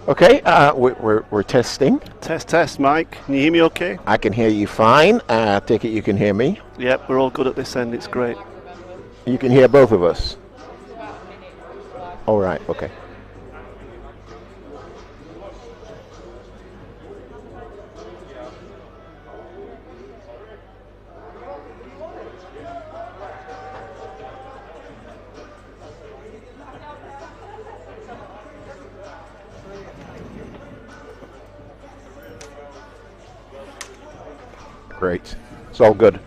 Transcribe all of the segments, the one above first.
Okay, we're testing. Test, Mike. Can you hear me okay? I can hear you fine. Take it you can hear me. Yep, we're all good at this end. It's great. You can hear both of us. All right, okay. Great. It's all good.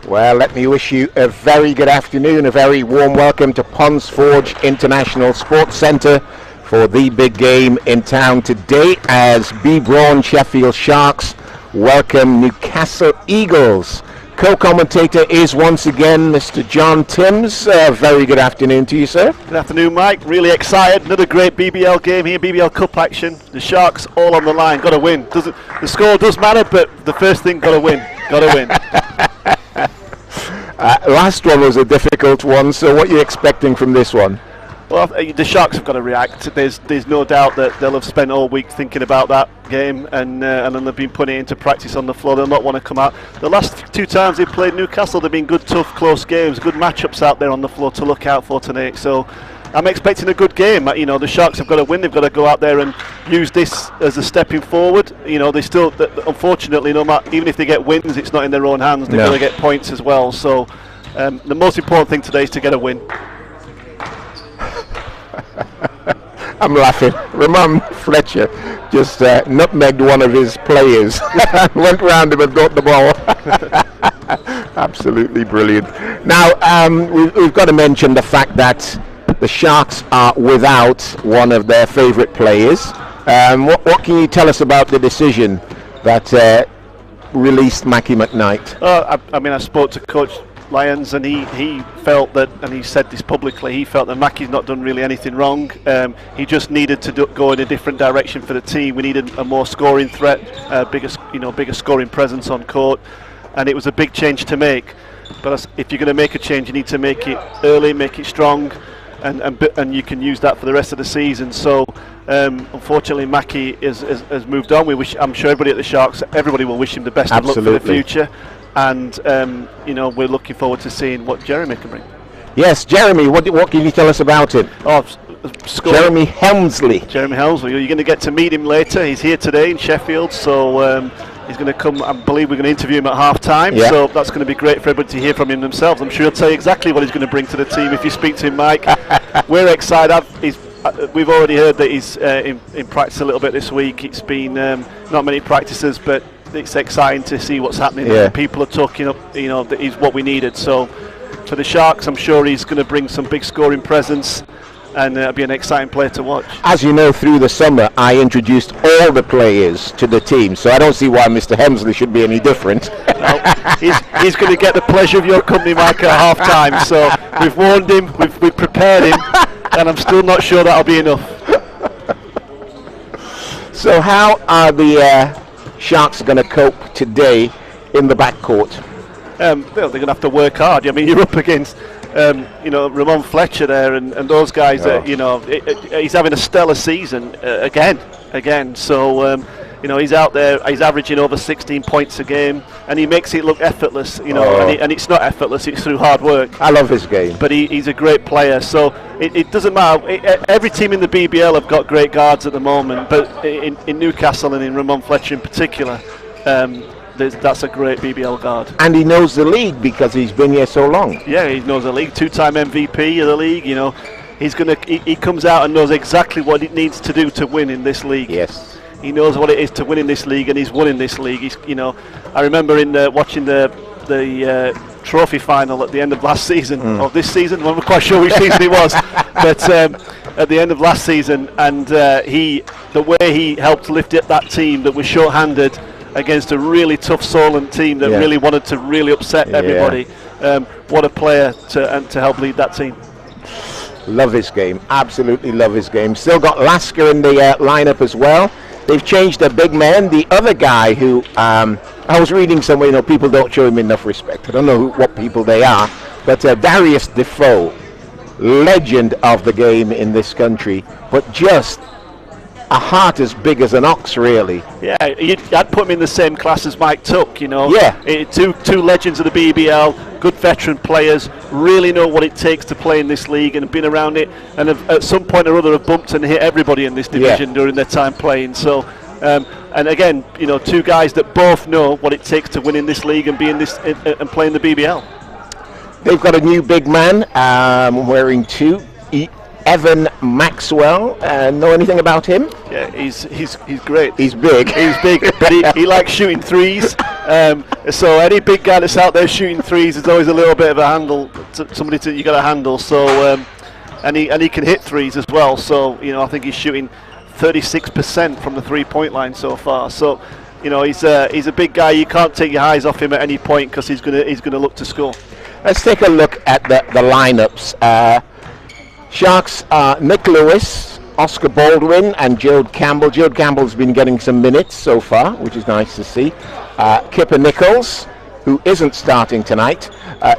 Well, let me wish you a very good afternoon, a very warm welcome to Ponds Forge International Sports Centre for the big game in town today as Braun Sheffield Sharks welcome Newcastle Eagles. Co-commentator is once again Mr. John Timms. Very good afternoon to you, sir. Good afternoon, Mike. Really excited. Another great BBL game here, BBL Cup action. The Sharks all on the line. Got to win. The score does matter, but the first thing, got to win. Got to win. Last one was a difficult one, so what are you expecting from this one? Well, the Sharks have got to react. There's no doubt that they'll have spent all week thinking about that game, and then they've been putting it into practice on the floor. They'll not want to come out. The last two times they've played Newcastle, they've been good, tough, close games, good matchups out there on the floor to look out for tonight. So I'm expecting a good game. You know, the Sharks have got to win. They've got to go out there and use this as a stepping forward. You know, they still, unfortunately, no matter, even if they get wins, it's not in their own hands. They've got to get points as well. So the most important thing today is to get a win. I'm laughing. Ramon Fletcher just nutmegged one of his players. Went round him and got the ball. Absolutely brilliant. Now, we've got to mention the fact that the Sharks are without one of their favourite players. What can you tell us about the decision that released Mackie McKnight? I mean, I spoke to Coach Lyons, and he felt that, and he said this publicly, he felt that Mackie's not done really anything wrong. He just needed to go in a different direction for the team. We needed a more scoring threat, bigger scoring presence on court, and it was a big change to make. But if you're going to make a change, you need to make it early, make it strong, and you can use that for the rest of the season. So unfortunately, Mackie has moved on. I'm sure everybody at the Sharks, everybody will wish him the best of luck for the future. And we're looking forward to seeing what Jeremy can bring. Yes, Jeremy, what can you tell us about him? Jeremy Hemsley. Jeremy Hemsley, you're going to get to meet him later. He's here today in Sheffield, so he's going to come. I believe we're going to interview him at half time, so that's going to be great for everybody to hear from him themselves. I'm sure he'll tell you exactly what he's going to bring to the team if you speak to him, Mike. We're excited. We've already heard that he's in practice a little bit this week. It's been not many practices, but it's exciting to see what's happening. Yeah. People are talking up, that he's what we needed. So for the Sharks, I'm sure he's going to bring some big scoring presence, and it'll be an exciting player to watch. As you know, through the summer, I introduced all the players to the team, so I don't see why Mr. Hemsley should be any different. No, he's going to get the pleasure of your company, Mike, at half time. So we've warned him, we've prepared him, and I'm still not sure that'll be enough. So how are the Sharks are going to cope today in the backcourt? They're going to have to work hard. I mean, you're up against, Ramon Fletcher there and those guys. He's having a stellar season again. So, he's out there. He's averaging over 16 points a game, and he makes it look effortless. And it's not effortless. It's through hard work. I love his game. But he's a great player. So it doesn't matter. Every team in the BBL have got great guards at the moment, but in Newcastle and in Ramon Fletcher in particular, that's a great BBL guard. And he knows the league because he's been here so long. Yeah, he knows the league. Two-time MVP of the league. He comes out and knows exactly what he needs to do to win in this league. Yes. He knows what it is to win in this league, and he's won in this league. I remember watching the trophy final at the end of last season, or this season. I'm not quite sure which season it was, but at the end of last season, and the way he helped lift up that team that was short-handed against a really tough Solent team that really wanted to really upset everybody. What a player to help lead that team. Love his game, absolutely love his game. Still got Lasker in the lineup as well. They've changed their big man. The other guy who I was reading somewhere, people don't show him enough respect. I don't know what people they are, but Darius Defoe, legend of the game in this country, but just a heart as big as an ox, really. Yeah, I'd put him in the same class as Mike Tuck, Yeah. Two legends of the BBL, good veteran players, really know what it takes to play in this league and have been around it, and have, at some point or other have bumped and hit everybody in this division during their time playing. So, and again, two guys that both know what it takes to win in this league and be in this and play in the BBL. They've got a new big man wearing two. Evan Maxwell. Know anything about him? Yeah, he's great. He's big. He's big, but he likes shooting threes. So any big guy that's out there shooting threes is always a little bit of a handle, you got to handle. So and he can hit threes as well. So I think he's shooting 36% from the 3-point line so far. So he's a big guy. You can't take your eyes off him at any point because he's gonna look to score. Let's take a look at the lineups. Sharks are Nick Lewis, Oscar Baldwin, and Jode Campbell. Jode Campbell's been getting some minutes so far, which is nice to see. Kipper Nichols, who isn't starting tonight.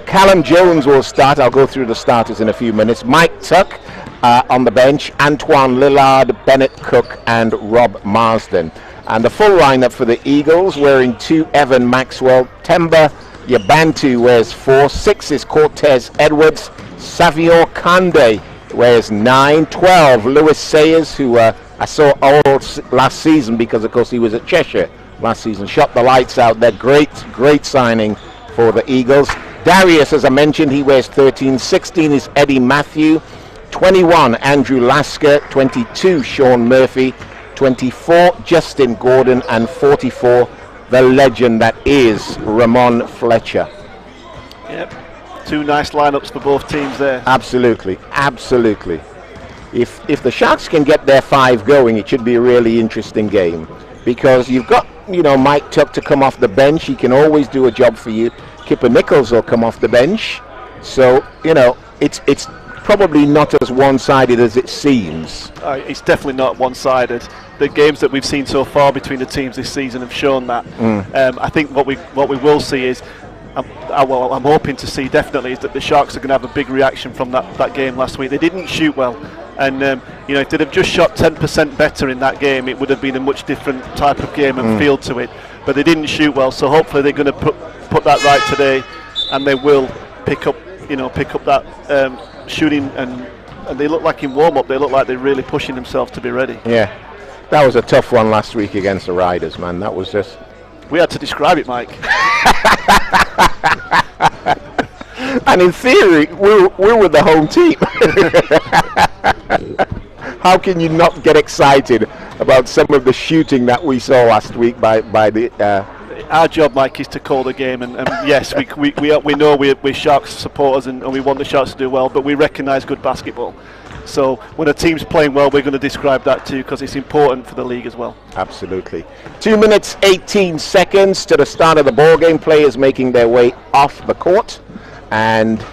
Callum Jones will start. I'll go through the starters in a few minutes. Mike Tuck on the bench. Antoine Lillard, Bennett Cook, and Rob Marsden. And the full lineup for the Eagles, wearing 2, Evan Maxwell. Temba Yabantu wears 4. 6 is Cortez Edwards. Savio Kande wears 9. 12, Lewis Sayers, who I saw all last season because, of course, he was at Cheshire last season. Shot the lights out there. Great signing for the Eagles. Darius, as I mentioned, he wears 13. 16 is Eddie Matthew. 21, Andrew Lasker. 22, Sean Murphy. 24, Justin Gordon. And 44, the legend that is Ramon Fletcher. Yep. 2 nice lineups for both teams there. Absolutely. If the Sharks can get their 5 going, it should be a really interesting game, because you've got Mike Tuck to come off the bench. He can always do a job for you. Kipper Nichols will come off the bench, so it's probably not as one-sided as it seems. It's definitely not one-sided. The games that we've seen so far between the teams this season have shown that. I think what we will see is, I'm hoping to see definitely, is that the Sharks are going to have a big reaction from that game last week. They didn't shoot well, and if they'd have just shot 10% better in that game, it would have been a much different type of game and feel to it. But they didn't shoot well, so hopefully they're going to put that right today, and they will pick up that shooting, and they look like in warm-up, they look like they're really pushing themselves to be ready. Yeah, that was a tough one last week against the Riders, man. That was just... We had to describe it, Mike. And in theory, we're with the home team. How can you not get excited about some of the shooting that we saw last week by the... Our job, Mike, is to call the game, and yes, we know we're Sharks supporters, and we want the Sharks to do well, but we recognise good basketball. So when a team's playing well, we're going to describe that too, because it's important for the league as well. Absolutely. 2 minutes 18 seconds to the start of the ball game. Players making their way off the court, and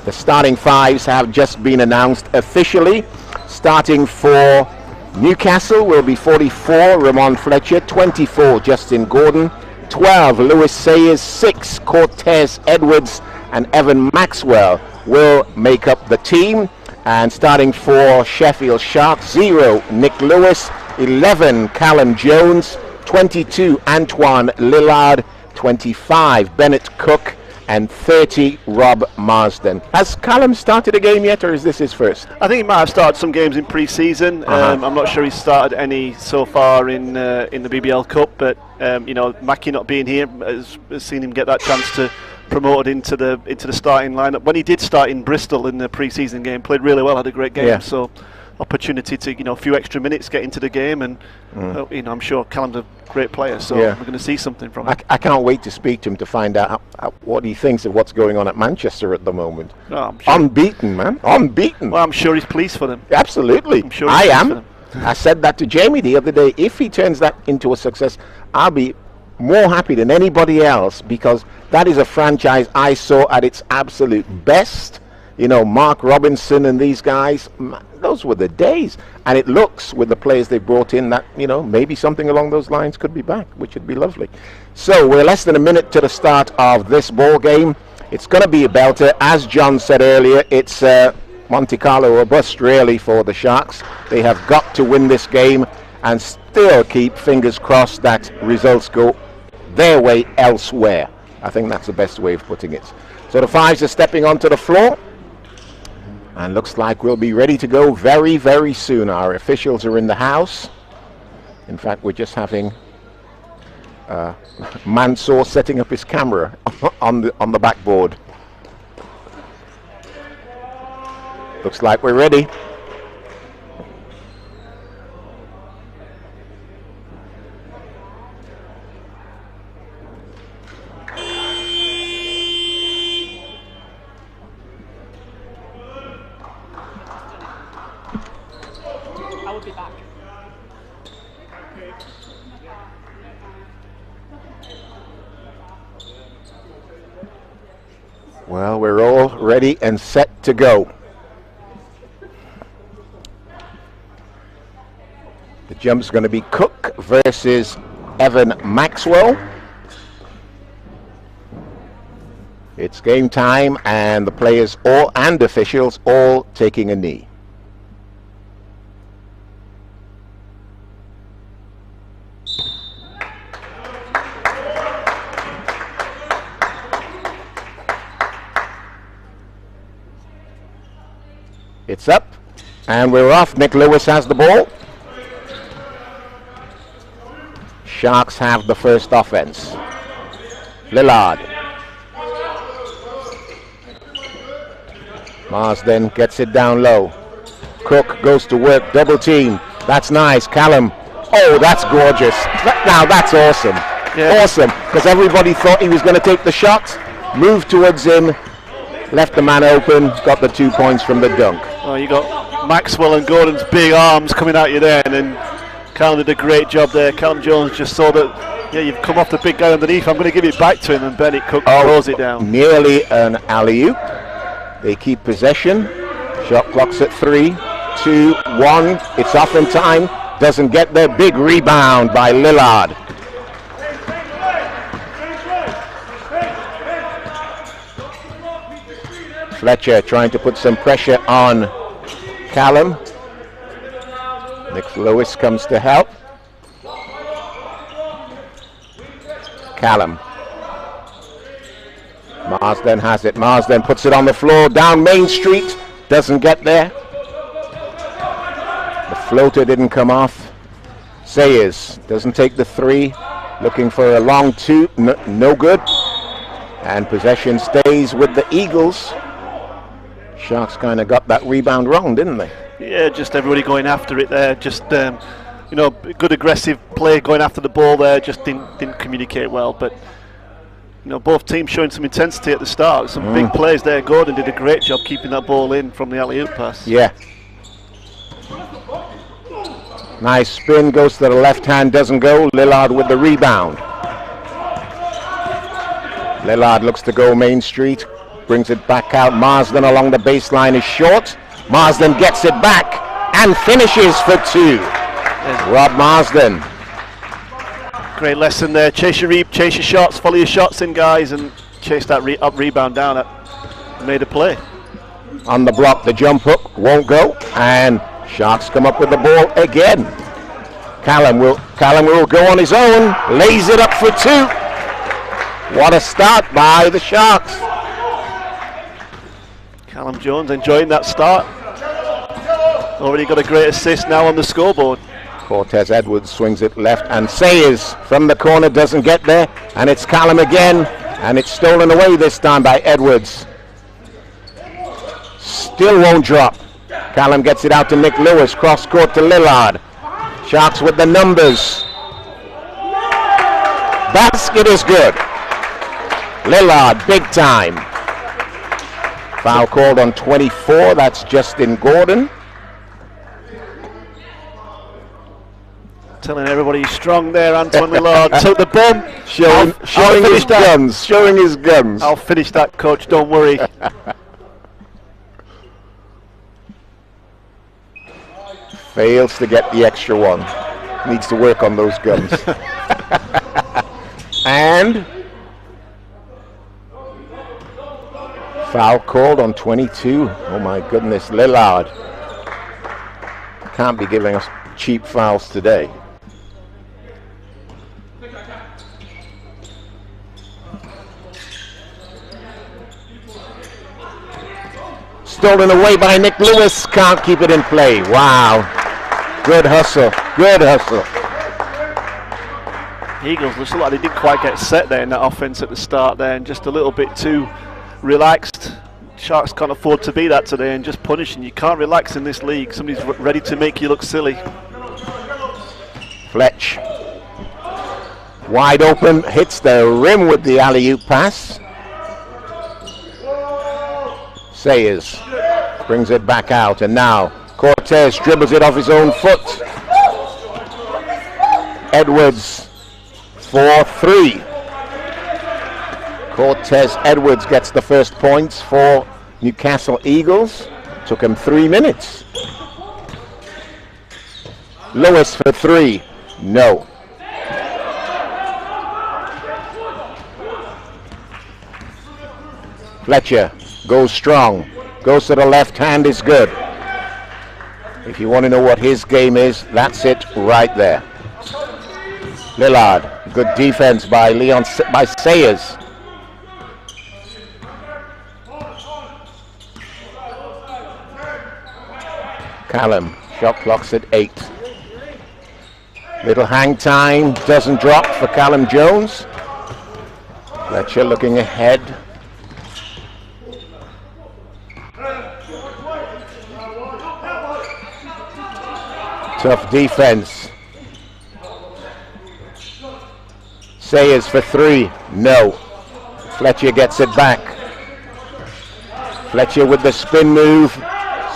the starting 5s have just been announced officially. Starting for Newcastle will be 44, Ramon Fletcher. 24, Justin Gordon. 12, Lewis Sayers. 6, Cortez Edwards, and Evan Maxwell will make up the team. And starting for Sheffield Sharks, 0, Nick Lewis. 11, Callum Jones. 22, Antoine Lillard. 25, Bennett Cook. And 30, Rob Marsden. Has Callum started a game yet, or is this his first? I think he might have started some games in pre-season. I'm not sure he's started any so far in the BBL Cup, but Mackie not being here has seen him get that chance to promoted into the starting lineup. When he did start in Bristol in the pre-season game, played really well, had a great game. Yeah. So opportunity to a few extra minutes get into the game, and I'm sure Callum's a great player, so we're going to see something from him. I can't wait to speak to him to find out what he thinks of what's going on at Manchester at the moment. I'm sure. Unbeaten, man, unbeaten. Well, I'm sure he's pleased for them. Absolutely, I'm sure I am. I said that to Jamie the other day. If he turns that into a success, I'll be more happy than anybody else, because that is a franchise I saw at its absolute best. Mark Robinson and these guys, those were the days. And it looks, with the players they brought in, that maybe something along those lines could be back, which would be lovely. So we're less than a minute to the start of this ball game. It's going to be a belter. As John said earlier, it's Monte Carlo or bust really for the Sharks. They have got to win this game and still keep fingers crossed that results go their way elsewhere. I think that's the best way of putting it. So the 5s are stepping onto the floor, and looks like we'll be ready to go very, very soon. Our officials are in the house. In fact, we're just having Mansour setting up his camera on the backboard. Looks like we're ready. Well, we're all ready and set to go. The jump's going to be Cook versus Evan Maxwell. It's game time, and the players all and officials all taking a knee. It's up, and we're off. Nick Lewis has the ball. Sharks have the first offense. Lillard. Marsden gets it down low. Cook goes to work, double team. That's nice. Callum. Oh, that's gorgeous. Now that's awesome. Yeah. Awesome, because everybody thought he was going to take the shot. Moved towards him. Left the man open, got the 2 points from the dunk. Oh, you got Maxwell and Gordon's big arms coming at you there, and then Callum did a great job there. Callum Jones just saw that, yeah, you've come off the big guy underneath, I'm going to give it back to him, and Bennett Cook throws it down. Nearly an alley-oop. They keep possession. Shot clock's at 3, 2, 1. It's off in time. Doesn't get there. Big rebound by Lillard. Fletcher trying to put some pressure on Callum. Nick Lewis comes to help. Callum. Marsden has it. Marsden puts it on the floor down Main Street. Doesn't get there. The floater didn't come off. Sayers doesn't take the 3. Looking for a long 2. No good. And possession stays with the Eagles. Sharks kind of got that rebound wrong, didn't they? Yeah, just everybody going after it there. Just, you know, good aggressive play going after the ball there. Just didn't communicate well. But, you know, both teams showing some intensity at the start. Some big plays there. Gordon did a great job keeping that ball in from the alley-oop pass. Yeah. Nice spin, goes to the left hand, doesn't go. Lillard with the rebound. Lillard looks to go Main Street. Brings it back out. Marsden along the baseline is short. Marsden gets it back and finishes for 2. Rob Marsden. Great lesson there. Chase your shots, follow your shots in, guys, and chase that up rebound down. That made a play. On the block, the jump hook won't go, and Sharks come up with the ball again. Callum will go on his own. Lays it up for 2. What a start by the Sharks. Callum Jones enjoying that start. Already got a great assist now on the scoreboard. Cortez Edwards swings it left, and Sayers from the corner doesn't get there, and it's Callum again, and it's stolen away this time by Edwards. Still won't drop. Callum gets it out to Nick Lewis, cross court to Lillard. Sharks with the numbers. Basket is good. Lillard, big time. Foul called on 24, that's Justin Gordon. Telling everybody he's strong there, Antoine Lillard. Took the bomb. Showing his guns. Showing his guns. I'll finish that, coach, don't worry. Fails to get the extra 1. Needs to work on those guns. And foul called on 22. Oh my goodness, Lillard. Can't be giving us cheap fouls today. Stolen away by Nick Lewis. Can't keep it in play. Wow. Good hustle. Good hustle. Eagles looks like they didn't quite get set there in that offense at the start there, and just a little bit too relaxed. Sharks can't afford to be that today and just punishing. You can't relax in this league. Somebody's ready to make you look silly. Fletch. Wide open. Hits the rim with the alley-oop pass. Sayers brings it back out, and now Cortez dribbles it off his own foot. Edwards for 3. Cortez Edwards gets the first points for Newcastle Eagles. Took him 3 minutes. Lewis for 3. No. Fletcher goes strong. Goes to the left hand, is good. If you want to know what his game is, that's it right there. Lillard. Good defense by by Sayers. Callum, shot clock's at 8. Little hang time, doesn't drop for Callum Jones. Fletcher looking ahead. Tough defense. Sayers for 3, no. Fletcher gets it back. Fletcher with the spin move.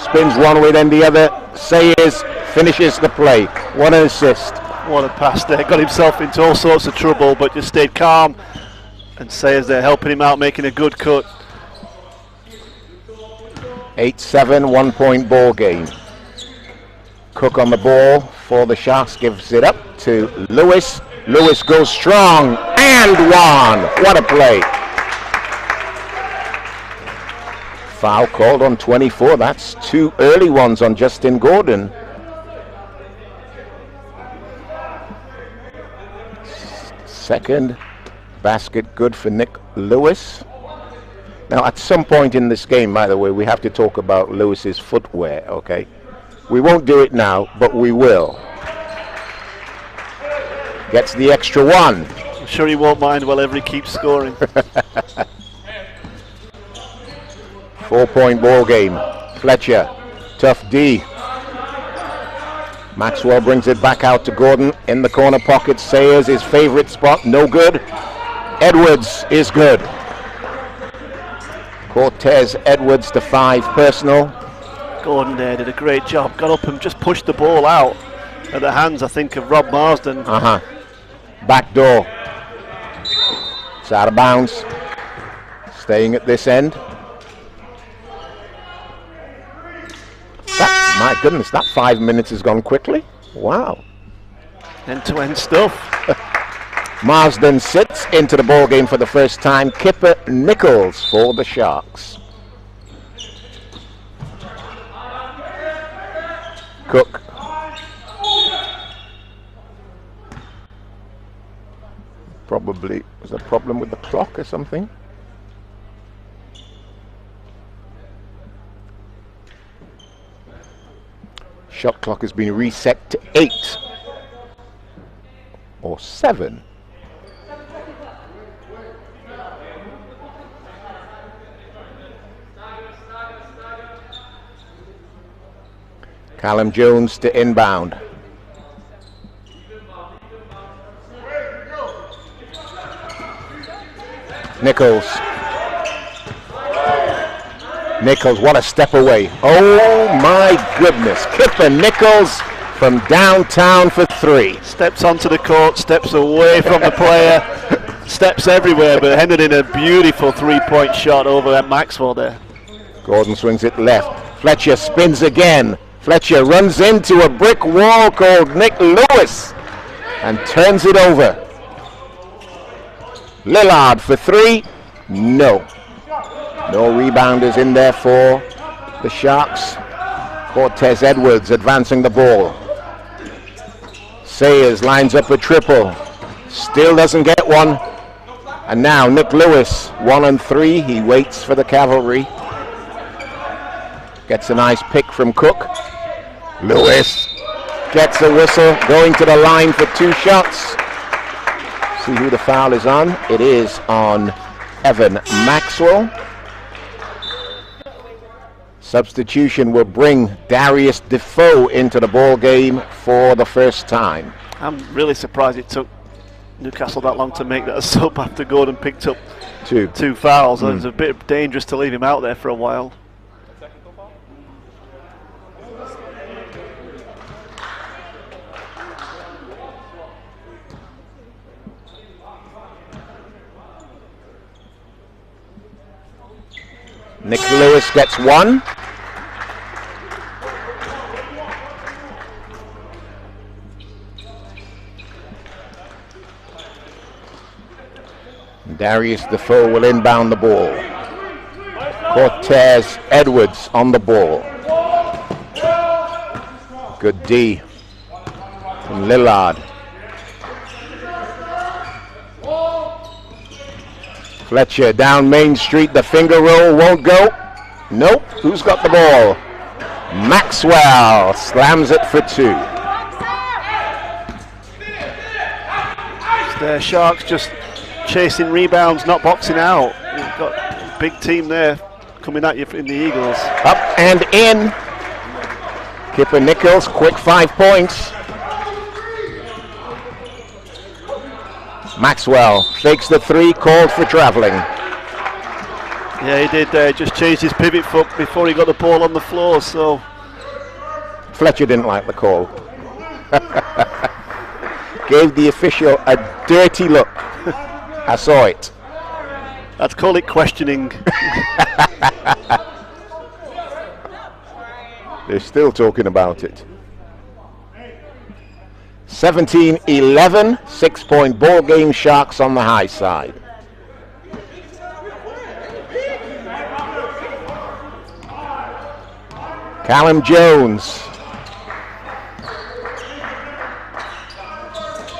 Spins one way then the other. Sayers finishes the play. What an assist. What a pass there. Got himself into all sorts of trouble, but just stayed calm. And Sayers there helping him out, making a good cut. 8-7, 1 point ball game. Cook on the ball for the Sharks, gives it up to Lewis. Lewis goes strong and 1. What a play. Foul called on 24. That's 2 early ones on Justin Gordon. Second basket good for Nick Lewis. Now at some point in this game, by the way, we have to talk about Lewis's footwear, okay? We won't do it now, but we will. Gets the extra 1. I'm sure he won't mind whenever he keeps scoring. 4 point ball game. Fletcher, tough D. Maxwell brings it back out to Gordon in the corner pocket. Sayers, his favorite spot, no good. Edwards is good. Cortez Edwards to 5 personal. Gordon there did a great job. Got up and just pushed the ball out at the hands, I think, of Rob Marsden. Back door. It's out of bounds. Staying at this end. My goodness, that 5 minutes has gone quickly. Wow. End-to-end stuff. Marsden sits into the ball game for the first time. Kipper Nichols for the Sharks. Cook. Probably was a problem with the clock or something. Shot clock has been reset to 8 or 7. Callum Jones to inbound. Nichols. Nichols, what a step away. Oh my goodness. Kipper Nichols from downtown for 3. Steps onto the court, steps away from the player, steps everywhere, but ended in a beautiful 3-point shot over at Maxwell there. Gordon swings it left. Fletcher spins again. Fletcher runs into a brick wall called Nick Lewis and turns it over. Lillard for 3. No. No rebounders in there for the Sharks. Cortez Edwards advancing the ball. Sayers lines up a triple. Still doesn't get one. And now Nick Lewis, 1 and 3. He waits for the cavalry. Gets a nice pick from Cook. Lewis gets a whistle, going to the line for 2 shots. See who the foul is on. It is on Evan Maxwell. Substitution will bring Darius Defoe into the ball game for the first time. I'm really surprised it took Newcastle that long to make that a sub after Gordon picked up 2 fouls. It was a bit dangerous to leave him out there for a while. Nick Lewis gets one. Darius Defoe will inbound the ball. Cortez Edwards on the ball. Good D from Lillard. Fletcher down Main Street. The finger roll won't go. Nope. Who's got the ball? Maxwell slams it for two. The Sharks just chasing rebounds, not boxing out. You've got a big team there coming at you in the Eagles. Up and in. Kipper Nichols, quick 5 points. Maxwell fakes the three, called for traveling. Yeah, he did. Just changed his pivot foot before he got the ball on the floor. So Fletcher didn't like the call. Gave the official a dirty look. I saw it. I'd call it questioning. They're still talking about it. 17-11, 6-point ball game. Sharks on the high side. Callum Jones.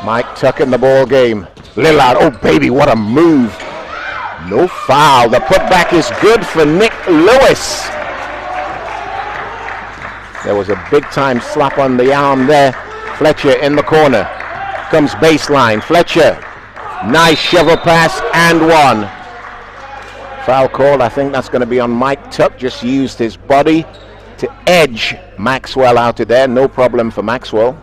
Mike Tuck in the ball game. Lillard, oh baby, what a move. No foul. The putback is good for Nick Lewis. There was a big time slap on the arm there. Fletcher in the corner. Comes baseline. Fletcher. Nice shovel pass and one. Foul call. I think that's going to be on Mike Tuck. Just used his body to edge Maxwell out of there. No problem for Maxwell.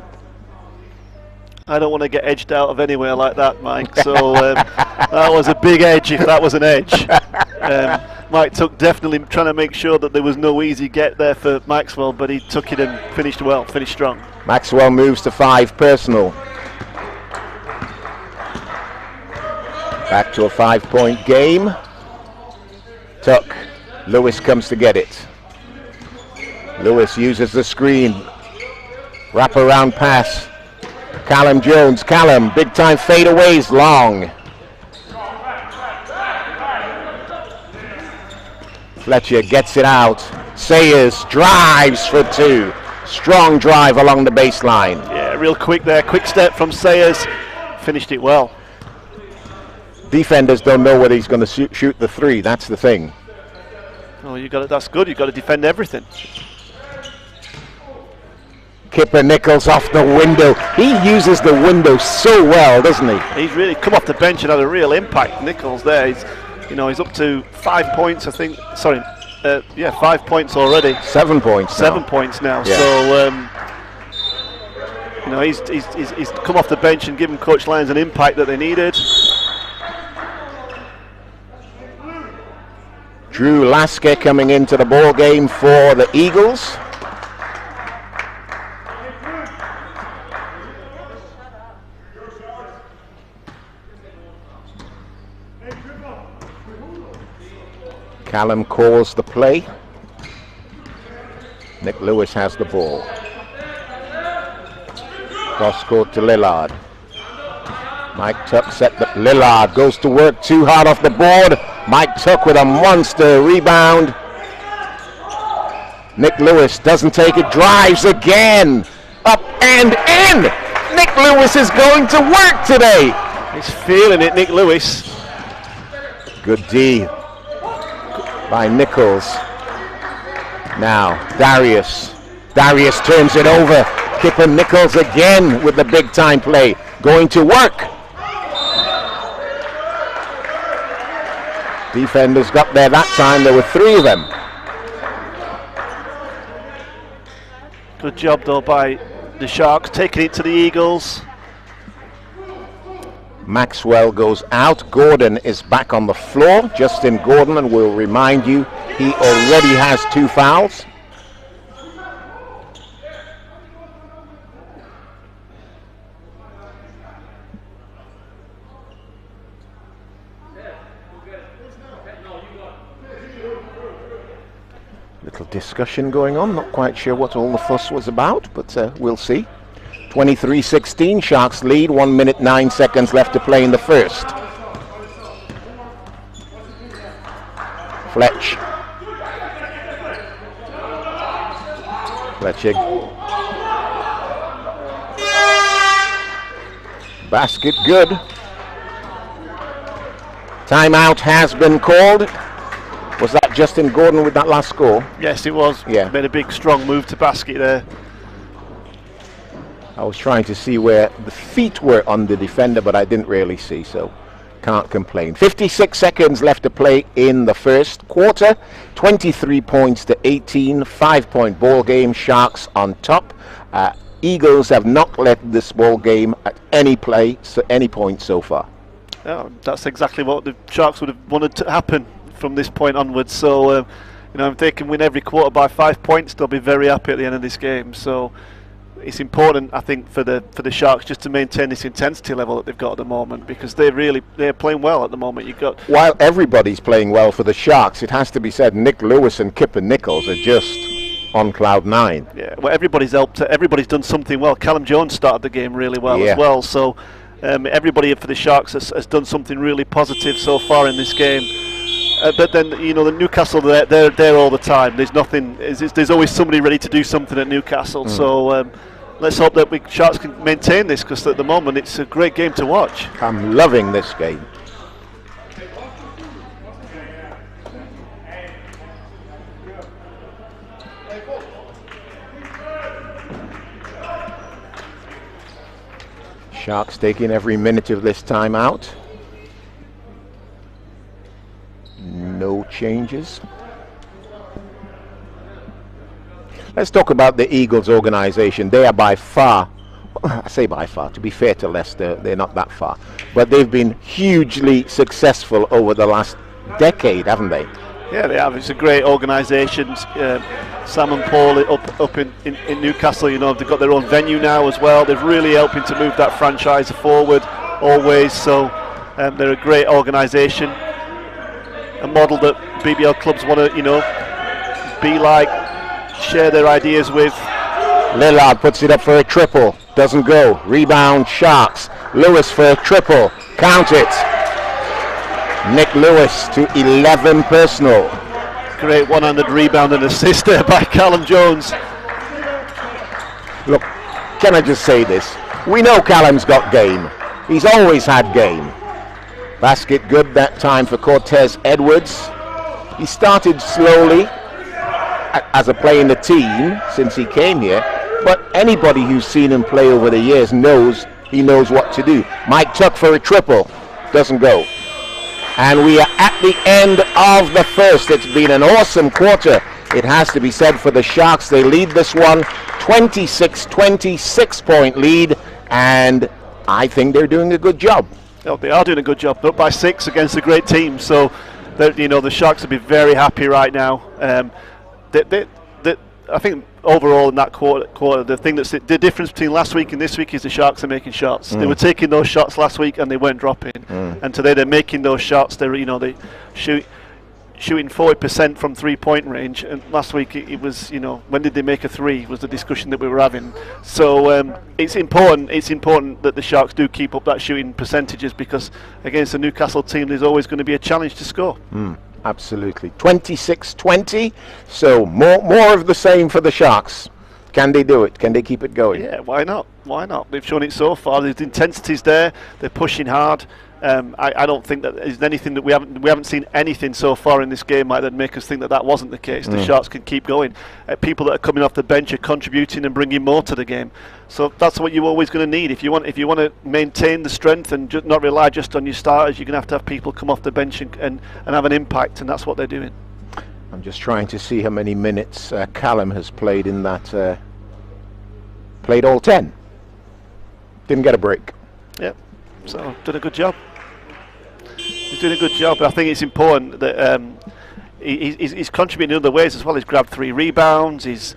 I don't want to get edged out of anywhere like that, Mike. So that was a big edge if that was an edge. Mike Tuck definitely trying to make sure that there was no easy get there for Maxwell, but he took it and finished well, finished strong. Maxwell moves to 5 personal. Back to a 5-point game. Tuck. Lewis comes to get it. Lewis uses the screen. Wraparound pass. Callum Jones. Callum, big time fadeaways, long. Fletcher gets it out. Sayers drives for two. Strong drive along the baseline. Yeah, real quick there. Quick step from Sayers. Finished it well. Defenders don't know whether he's going to shoot the three. That's the thing. Oh, you got it. That's good. You've got to defend everything. Kipper Nichols off the window. He uses the window so well, doesn't he? He's really come off the bench and had a real impact. Nichols there. He's up to 5 points, I think. Sorry, 5 points already. 7 points. 7 points now. Yeah. So he's come off the bench and given Coach Lyons an impact that they needed. Drew Lasker coming into the ball game for the Eagles. Callum calls the play. Nick Lewis has the ball. Cross court to Lillard. Mike Tuck set the Lillard goes to work too hard off the board. Mike Tuck with a monster rebound. Nick Lewis doesn't take it, drives again. Up and in. Nick Lewis is going to work today. He's feeling it, Nick Lewis. Good D by Nichols. Now Darius. Darius turns it over. Kipper Nichols again with the big time play. Going to work. Defenders got there that time. There were 3 of them. Good job though by the Sharks, taking it to the Eagles. Maxwell goes out. Gordon is back on the floor. Justin Gordon, and we'll remind you, he already has 2 fouls. discussion going on. Not quite sure what all the fuss was about, but we'll see. 23-16, Sharks lead. 1 minute 9 seconds left to play in the first. Fletcher. Basket good. Timeout has been called. Was that Justin Gordon with that last score? Yes, it was. Yeah. Made a big, strong move to basket there. I was trying to see where the feet were on the defender, but I didn't really see, so can't complain. 56 seconds left to play in the first quarter. 23 points to 18. 5-point ball game. Sharks on top. Eagles have not led this ball game at any point so far. Yeah, that's exactly what the Sharks would have wanted to happen from this point onwards. So, you know, if they can win every quarter by 5 points, they'll be very happy at the end of this game. So, it's important, I think, for the Sharks just to maintain this intensity level that they've got at the moment, because they're playing well at the moment. While everybody's playing well for the Sharks, it has to be said, Nick Lewis and Kipper Nichols are just on cloud 9. Yeah, well, everybody's helped. Everybody's done something well. Callum Jones started the game really well as well. So everybody for the Sharks has done something really positive so far in this game. But then, you know, the Newcastle, they're there all the time. There's always somebody ready to do something at Newcastle. So let's hope that Sharks can maintain this, because at the moment it's a great game to watch. I'm loving this game. Sharks taking every minute of this time out. No changes. Let's talk about the Eagles organization. They are by far, well, I say by far, to be fair to Leicester, they're not that far, but they've been hugely successful over the last decade, haven't they? Yeah, they have. It's a great organisation. Sam and Paul up in Newcastle, you know, they've got their own venue now as well. They're really helping to move that franchise forward always. So they're a great organisation, a model that BBL clubs want to, you know, be like, share their ideas with. Lillard puts it up for a triple, doesn't go. Rebound, Sharks. Lewis for a triple, count it. Nick Lewis to 11 personal. Great one-handed rebound and assist there by Callum Jones. Look, can I just say this? We know Callum's got game. He's always had game. Basket good that time for Cortez Edwards. He started slowly as a player in the team since he came here, but anybody who's seen him play over the years knows he knows what to do. Mike Tuck for a triple, doesn't go. And we are at the end of the first. It's been an awesome quarter, it has to be said, for the Sharks. They lead this one 26-20, 6-point lead, and I think they're doing a good job. Oh, they are doing a good job. They're up by 6 against a great team, so you know, the Sharks will be very happy right now. I think overall in that quarter, the thing that's the difference between last week and this week is the Sharks are making shots. They were taking those shots last week and they weren't dropping, and today they're making those shots. They're, you know, they shooting 40% from 3-point range, and last week it was, you know, when did they make a 3 was the discussion that we were having. So it's important that the Sharks do keep up that shooting percentages, because against the Newcastle team there's always going to be a challenge to score. Absolutely. 26-20, so more of the same for the Sharks. Can they do it? Can they keep it going? Yeah, why not? Why not? They've shown it so far. The intensity's there. They're pushing hard. I don't think that there's anything that we haven't seen anything so far in this game like that make us think that wasn't the case. The Sharks can keep going. People that are coming off the bench are contributing and bringing more to the game. So that's what you're always going to need if you want to maintain the strength and not rely just on your starters. You're going to have people come off the bench and have an impact, and that's what they're doing. I'm just trying to see how many minutes Callum has played in that. Played all 10. Didn't get a break. Yep. So done a good job. He's doing a good job. I think it's important that he's contributing in other ways as well. He's grabbed 3 rebounds. He's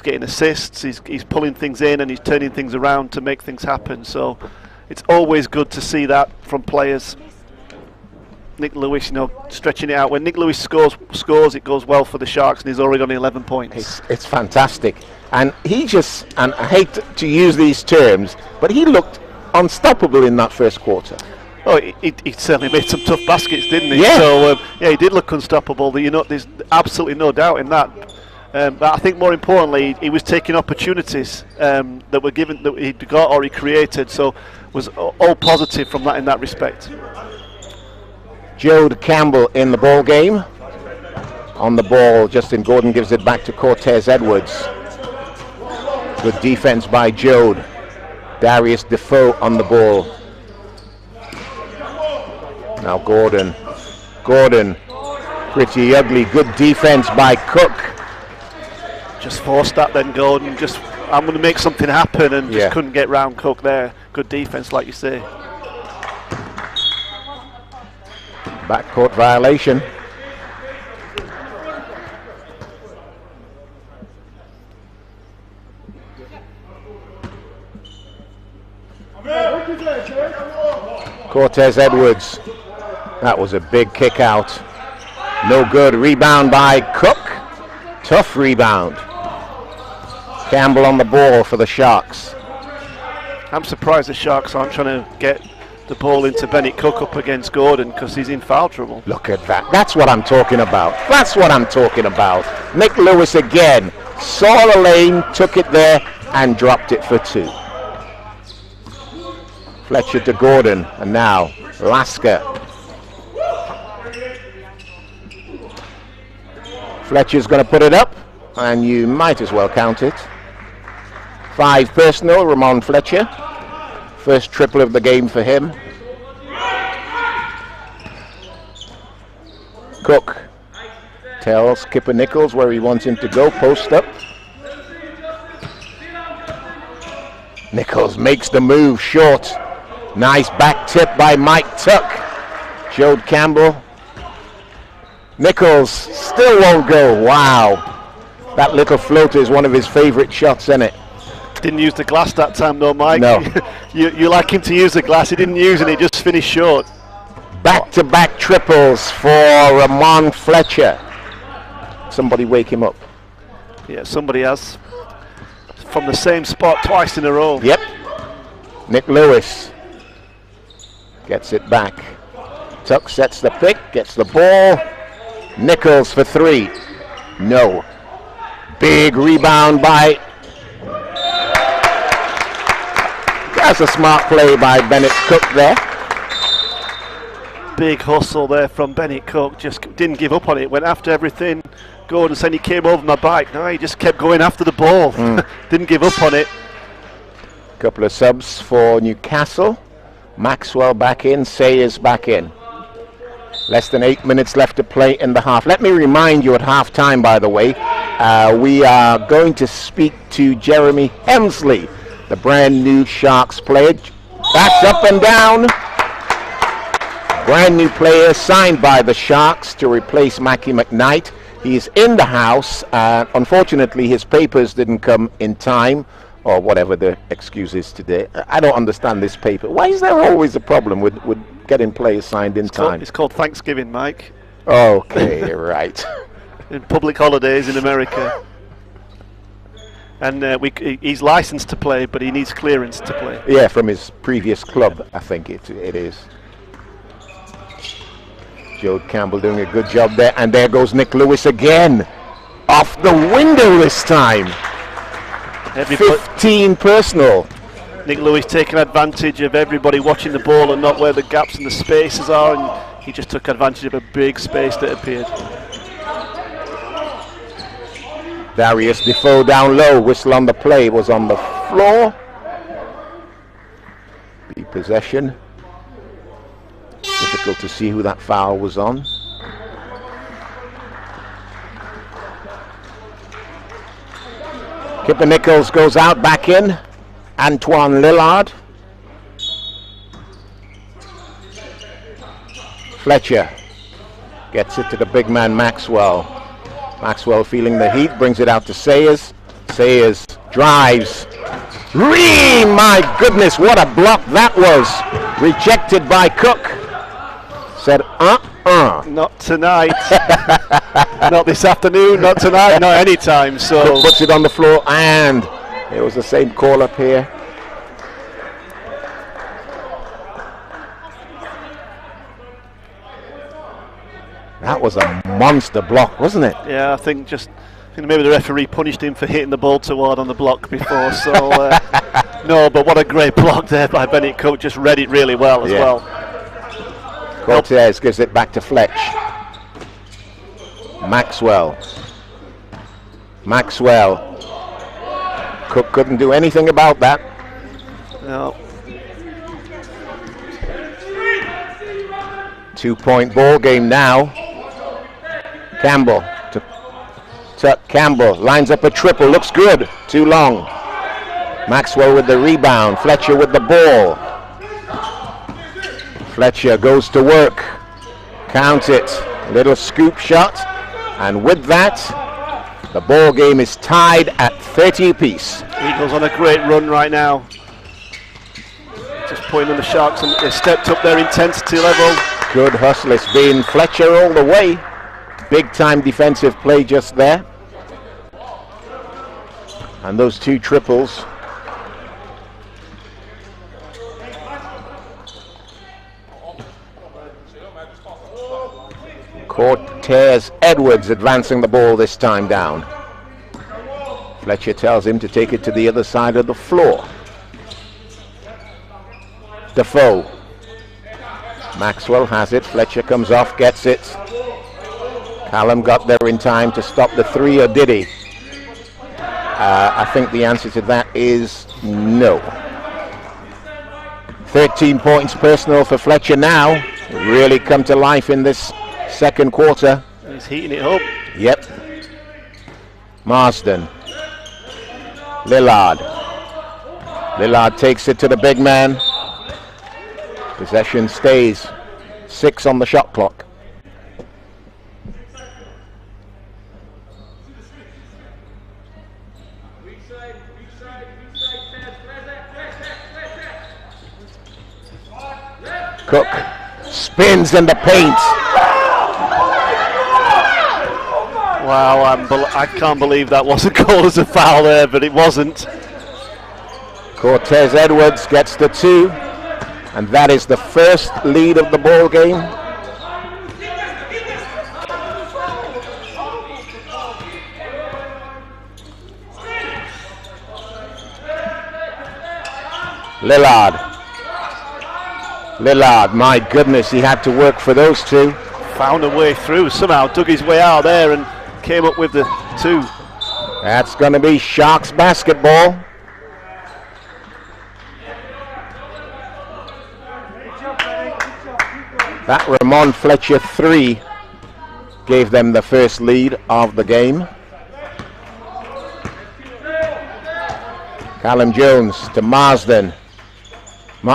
getting assists. He's pulling things in and he's turning things around to make things happen. So it's always good to see that from players. Nick Lewis, stretching it out. When Nick Lewis scores, it goes well for the Sharks, and he's already on 11 points. It's fantastic. And and I hate to use these terms, but he looked unstoppable in that first quarter. Oh, he certainly made some tough baskets, didn't he? Yeah. So, he did look unstoppable. There's absolutely no doubt in that. But I think more importantly, he was taking opportunities that were given, that he got or he created. So, was all positive from that in that respect. Jode Campbell in the ball game. On the ball, Justin Gordon gives it back to Cortez Edwards. Good defense by Jode. Darius Defoe on the ball. Now Gordon, pretty ugly. Good defense by Cook. Just forced that then, Gordon. I'm going to make something happen, and just couldn't get round Cook there. Good defense, like you say. Backcourt violation. Cortez Edwards. That was a big kick out. No good. Rebound by Cook. Tough rebound. Campbell on the ball for the Sharks. I'm surprised the Sharks aren't trying to get the ball into Bennett Cook up against Gordon, because he's in foul trouble. Look at that. That's what I'm talking about. That's what I'm talking about. Nick Lewis again. Saw the lane, took it there, and dropped it for two. Fletcher to Gordon, and now Lasker. Fletcher's going to put it up, and you might as well count it. 5 personal, Ramon Fletcher. First triple of the game for him. Cook tells Kipper Nichols where he wants him to go, post up. Nichols makes the move short. Nice back tip by Mike Tuck. Jode Campbell. Nichols still won't go. Wow. That little floater is one of his favorite shots, isn't it? Didn't use the glass that time though, Mike. No. you like him to use the glass. He didn't use it. He just finished short. Back-to-back triples for Ramon Fletcher. Somebody wake him up. Yeah, somebody has. From the same spot twice in a row. Yep. Nick Lewis gets it back. Tuck sets the pick, gets the ball. Nichols for 3. No. Big rebound by... That's a smart play by Bennett Cook there. Big hustle there from Bennett Cook. Just didn't give up on it. Went after everything. Gordon said he came over my bike. No, he just kept going after the ball. Didn't give up on it. Couple of subs for Newcastle. Maxwell back in. Sayers back in. Less than 8 minutes left to play in the half. Let me remind you at half-time, by the way, we are going to speak to Jeremy Hemsley, the brand new Sharks player. That's up and down. Brand new player signed by the Sharks to replace Mackie McKnight. He's in the house. Unfortunately, his papers didn't come in time, or whatever the excuse is today. I don't understand this paper. Why is there always a problem with getting players signed in time? It's called Thanksgiving, Mike. Okay, right. In public holidays in America. And he's licensed to play, but he needs clearance to play. Yeah, from his previous club, I think it is. Jode Campbell doing a good job there, and there goes Nick Lewis again. Off the window this time. 15 personal. Nick Lewis taking advantage of everybody watching the ball and not where the gaps and the spaces are, and he just took advantage of a big space that appeared. Darius Defoe down low, whistle on the play, was on the floor. The possession. Difficult to see who that foul was on. Kipper Nichols goes out, back in. Antoine Lillard. Fletcher gets it to the big man Maxwell. Maxwell feeling the heat, brings it out to Sayers. Sayers drives. My goodness, what a block that was. Rejected by Cook. said, Not tonight. Not this afternoon, not tonight, not any time. So puts it on the floor, and it was the same call up here. That was a monster block, wasn't it? Yeah, I think maybe the referee punished him for hitting the ball too hard on the block before. So no, but what a great block there by Bennett Cook. Just read it really well as well. Cortez gives it back to Fletch. Maxwell. Cook couldn't do anything about that. No. 2-point ball game now. Campbell to Tuck. Campbell lines up a triple, looks good, too long. Maxwell with the rebound, Fletcher with the ball. Fletcher goes to work, count it, little scoop shot, and with that, the ball game is tied at 30 apiece. Eagles on a great run right now. Just putting on the Sharks, and they stepped up their intensity level. Good hustle, it's been Fletcher all the way. Big time defensive play just there. And those two triples. Cortez Edwards advancing the ball this time down. Fletcher tells him to take it to the other side of the floor. Defoe. Maxwell has it. Fletcher comes off, gets it. Callum got there in time to stop the three, or did he? I think the answer to that is no. 13 points personal for Fletcher now. Really come to life in this second quarter. He's heating it up. Yep. Marsden. Lillard takes it to the big man. Possession stays. 6 on the shot clock. Cook spins in the paint. Wow, I can't believe that wasn't called as a foul there, but it wasn't. Cortez Edwards gets the 2, and that is the first lead of the ball game. Lillard, my goodness, he had to work for those two. Found a way through, somehow dug his way out there and came up with the 2. That's going to be Sharks basketball. That Ramon Fletcher 3 gave them the first lead of the game. Callum Jones to Marsden.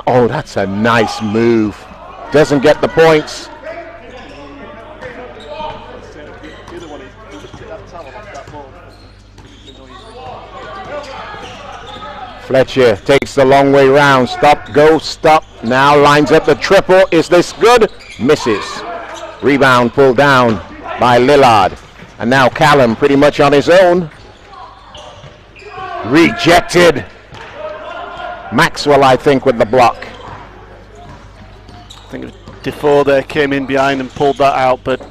Oh, that's a nice move. Doesn't get the points. Fletcher takes the long way round. Stop, go, stop. Now lines up the triple. Is this good? Misses. Rebound pulled down by Lillard. And now Callum pretty much on his own. Rejected. Maxwell, I think, with the block. I think Defoe there came in behind and pulled that out, but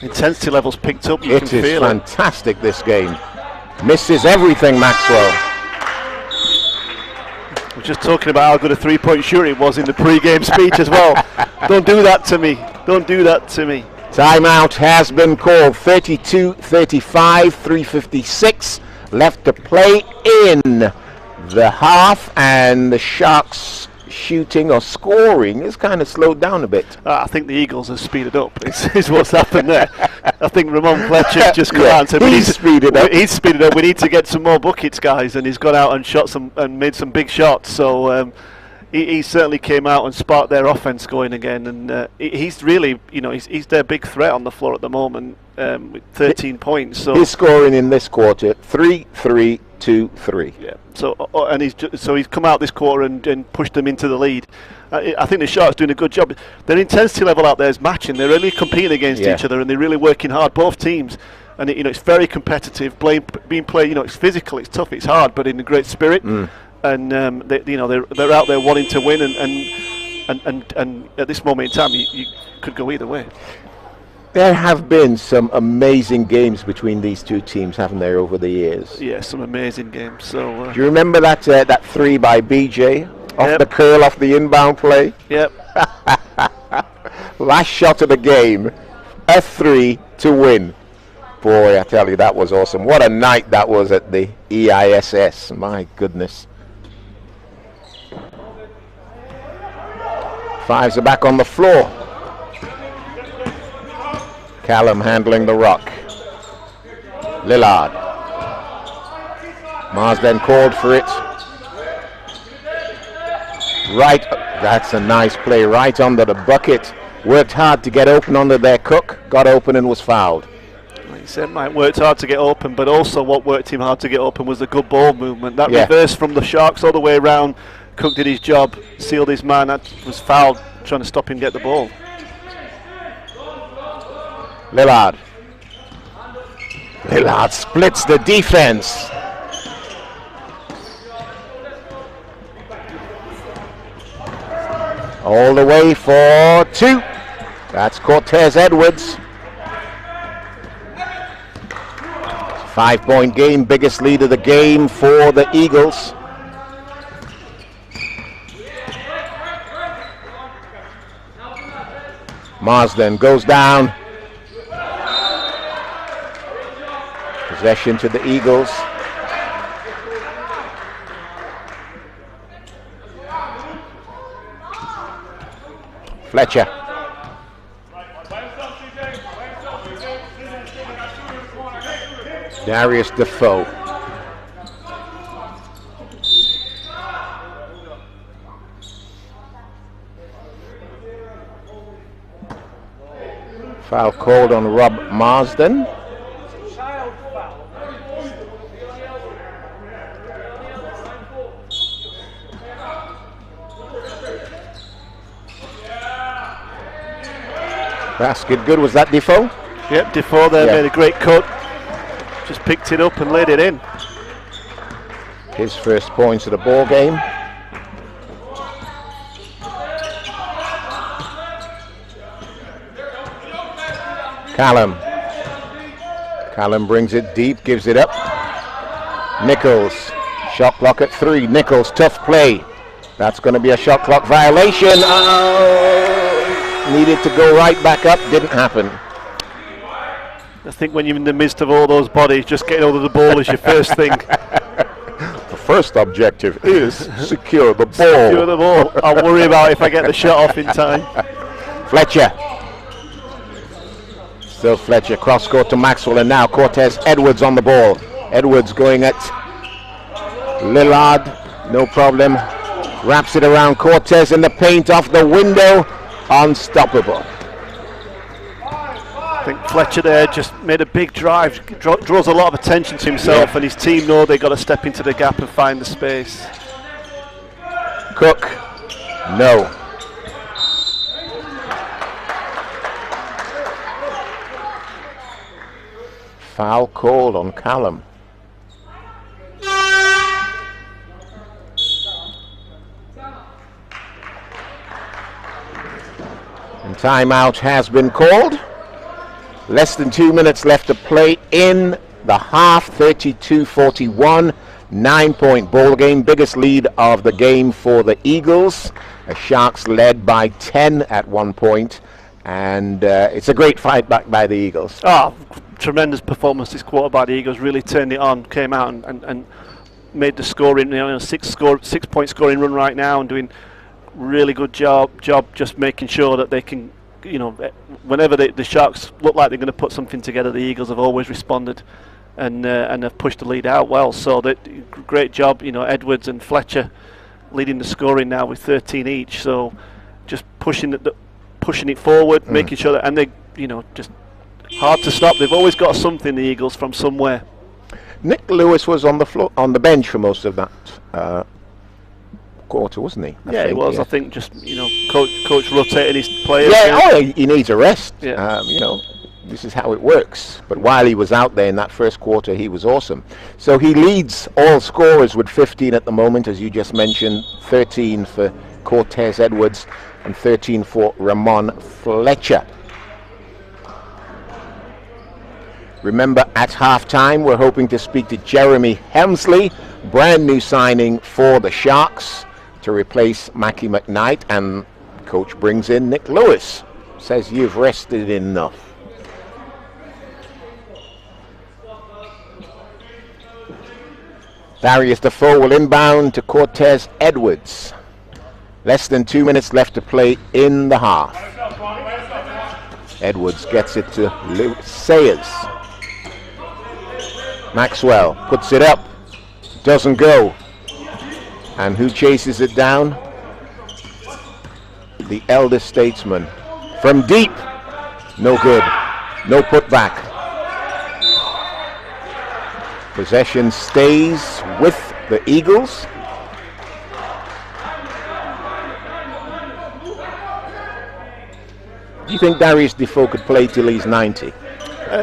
intensity levels picked up. You can feel it. It is fantastic, this game. Misses everything, Maxwell. We're just talking about how good a three-point shooter it was in the pre-game speech as well. Don't do that to me. Don't do that to me. Timeout has been called. 32-35, 3:56 left to play in the half, and the Sharks shooting or scoring is kind of slowed down a bit. I think the Eagles have speeded up. Is what's happened there. I think Ramon Fletcher just come out and said, he's speeded up. He's speeded up. We need to get some more buckets, guys, and he's gone out and shot some and made some big shots. So he certainly came out and sparked their offense going again, and he's really, he's their big threat on the floor at the moment with 13 points. So his scoring in this quarter: 3, 3, 2-3. Yeah. So he's come out this quarter and pushed them into the lead. I think the Sharks doing a good job. Their intensity level out there is matching. They're really competing against each other, and they're really working hard. Both teams, and it's very competitive. Being played, it's physical, it's tough, it's hard, but in a great spirit. And they're out there wanting to win, and at this moment in time, you could go either way. There have been some amazing games between these two teams, haven't there, over the years? Yeah, some amazing games. So do you remember that 3 by BJ? Off the curl, off the inbound play? Yep. Last shot of the game, a 3 to win. Boy, I tell you, that was awesome. What a night that was at the EISS. My goodness. Fives are back on the floor. Callum handling the rock. Lillard. Mars then called for it. Right, that's a nice play, right under the bucket. Worked hard to get open under their Cook, got open and was fouled. He said Mike worked hard to get open, but also what worked him hard to get open was the good ball movement. That reverse from the Sharks all the way around. Cook did his job, sealed his man, was fouled, trying to stop him get the ball. Lillard splits the defense. All the way for 2. That's Cortez Edwards. 5-point game, biggest lead of the game for the Eagles. Marsden goes down. Possession to the Eagles. Fletcher. Darius Defoe. Foul called on Rob Marsden. Basket good, was that Defoe? Yep, Defoe there made a great cut. Just picked it up and laid it in. His first points of the ball game. Callum brings it deep, gives it up. Nichols, shot clock at 3. Nichols, tough play. That's going to be a shot clock violation. Needed to go right back up, didn't happen. I think when you're in the midst of all those bodies, just getting hold of the ball is your first thing. The first objective is secure the ball. Secure the ball. I'll worry about if I get the shot off in time. Fletcher. Still Fletcher, cross court to Maxwell, and now Cortez Edwards on the ball. Edwards going at Lillard, no problem. Wraps it around Cortez in the paint, off the window. Unstoppable. I think Fletcher there just made a big drive, draws a lot of attention to himself, and his team know they've got to step into the gap and find the space. Cook, no. Foul called on Callum. And timeout has been called. Less than 2 minutes left to play in the half. 32-41, 9-point ball game. Biggest lead of the game for the Eagles. The Sharks led by 10 at one point. And it's a great fight back by the Eagles. Oh, tremendous performance this quarter by the Eagles. Really turned it on, came out and made the scoring, 6-point scoring run right now, and doing really good job just making sure that they can, whenever the Sharks look like they're going to put something together, the Eagles have always responded and have pushed the lead out well. So great job, Edwards and Fletcher leading the scoring now with 13 each. So just pushing it forward, making sure that, and they, just hard to stop. They've always got something, the Eagles, from somewhere. Nick Lewis was on the floor, on the bench for most of that quarter, wasn't he? Yeah, he was. I think just coach rotating his players. Yeah, he needs a rest. Yeah. This is how it works. But while he was out there in that first quarter, he was awesome. So he leads all scorers with 15 at the moment, as you just mentioned. 13 for Cortez Edwards and 13 for Ramon Fletcher. Remember, at halftime, we're hoping to speak to Jeremy Hemsley, brand new signing for the Sharks, to replace Mackie McKnight, and coach brings in Nick Lewis. Says you've rested enough. Darius Defoe will inbound to Cortez Edwards. Less than 2 minutes left to play in the half. Edwards gets it to Sayers. Maxwell puts it up. Doesn't go. And who chases it down? The elder statesman. From deep. No good. No putback. Possession stays with the Eagles. Do you think Darius Defoe could play till he's 90?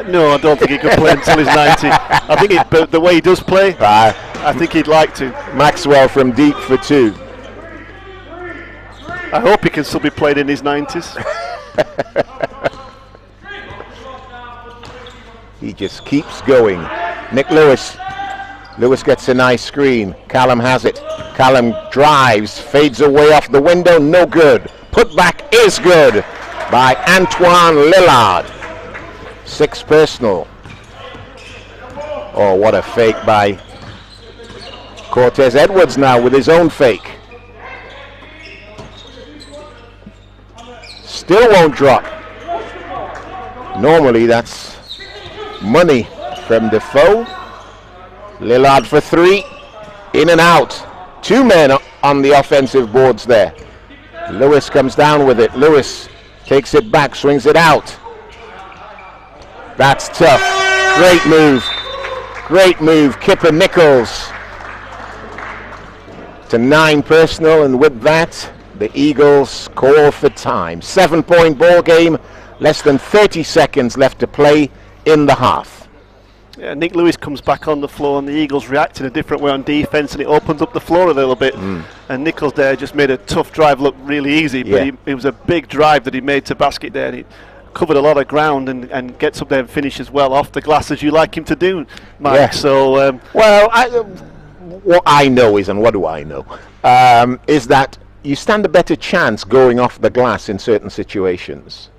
No, I don't think he could play until he's 90. I think but the way he does play, I think he'd like to. Maxwell from deep for 2. I hope he can still be played in his 90s. He just keeps going. Nick Lewis. Lewis gets a nice screen. Callum has it. Callum drives, fades away off the window, no good. Putback is good by Antoine Lillard. 6 personal. Oh, what a fake by Cortez Edwards now with his own fake. Still won't drop. Normally that's money from Defoe. Lillard for 3. In and out. 2 men on the offensive boards there. Lewis comes down with it. Lewis takes it back, swings it out. That's tough. Great move. Great move. Kipper Nichols to 9 personal, and with that, the Eagles call for time. 7-point ball game. Less than 30 seconds left to play in the half. Yeah, Nick Lewis comes back on the floor and the Eagles react in a different way on defense, and it opens up the floor a little bit. And Nichols there just made a tough drive look really easy, but it was a big drive that he made to basket there, and he covered a lot of ground and gets up there and finishes well off the glass, as you like him to do, Mike. Yeah. So what I know is, and what do I know, is that you stand a better chance going off the glass in certain situations.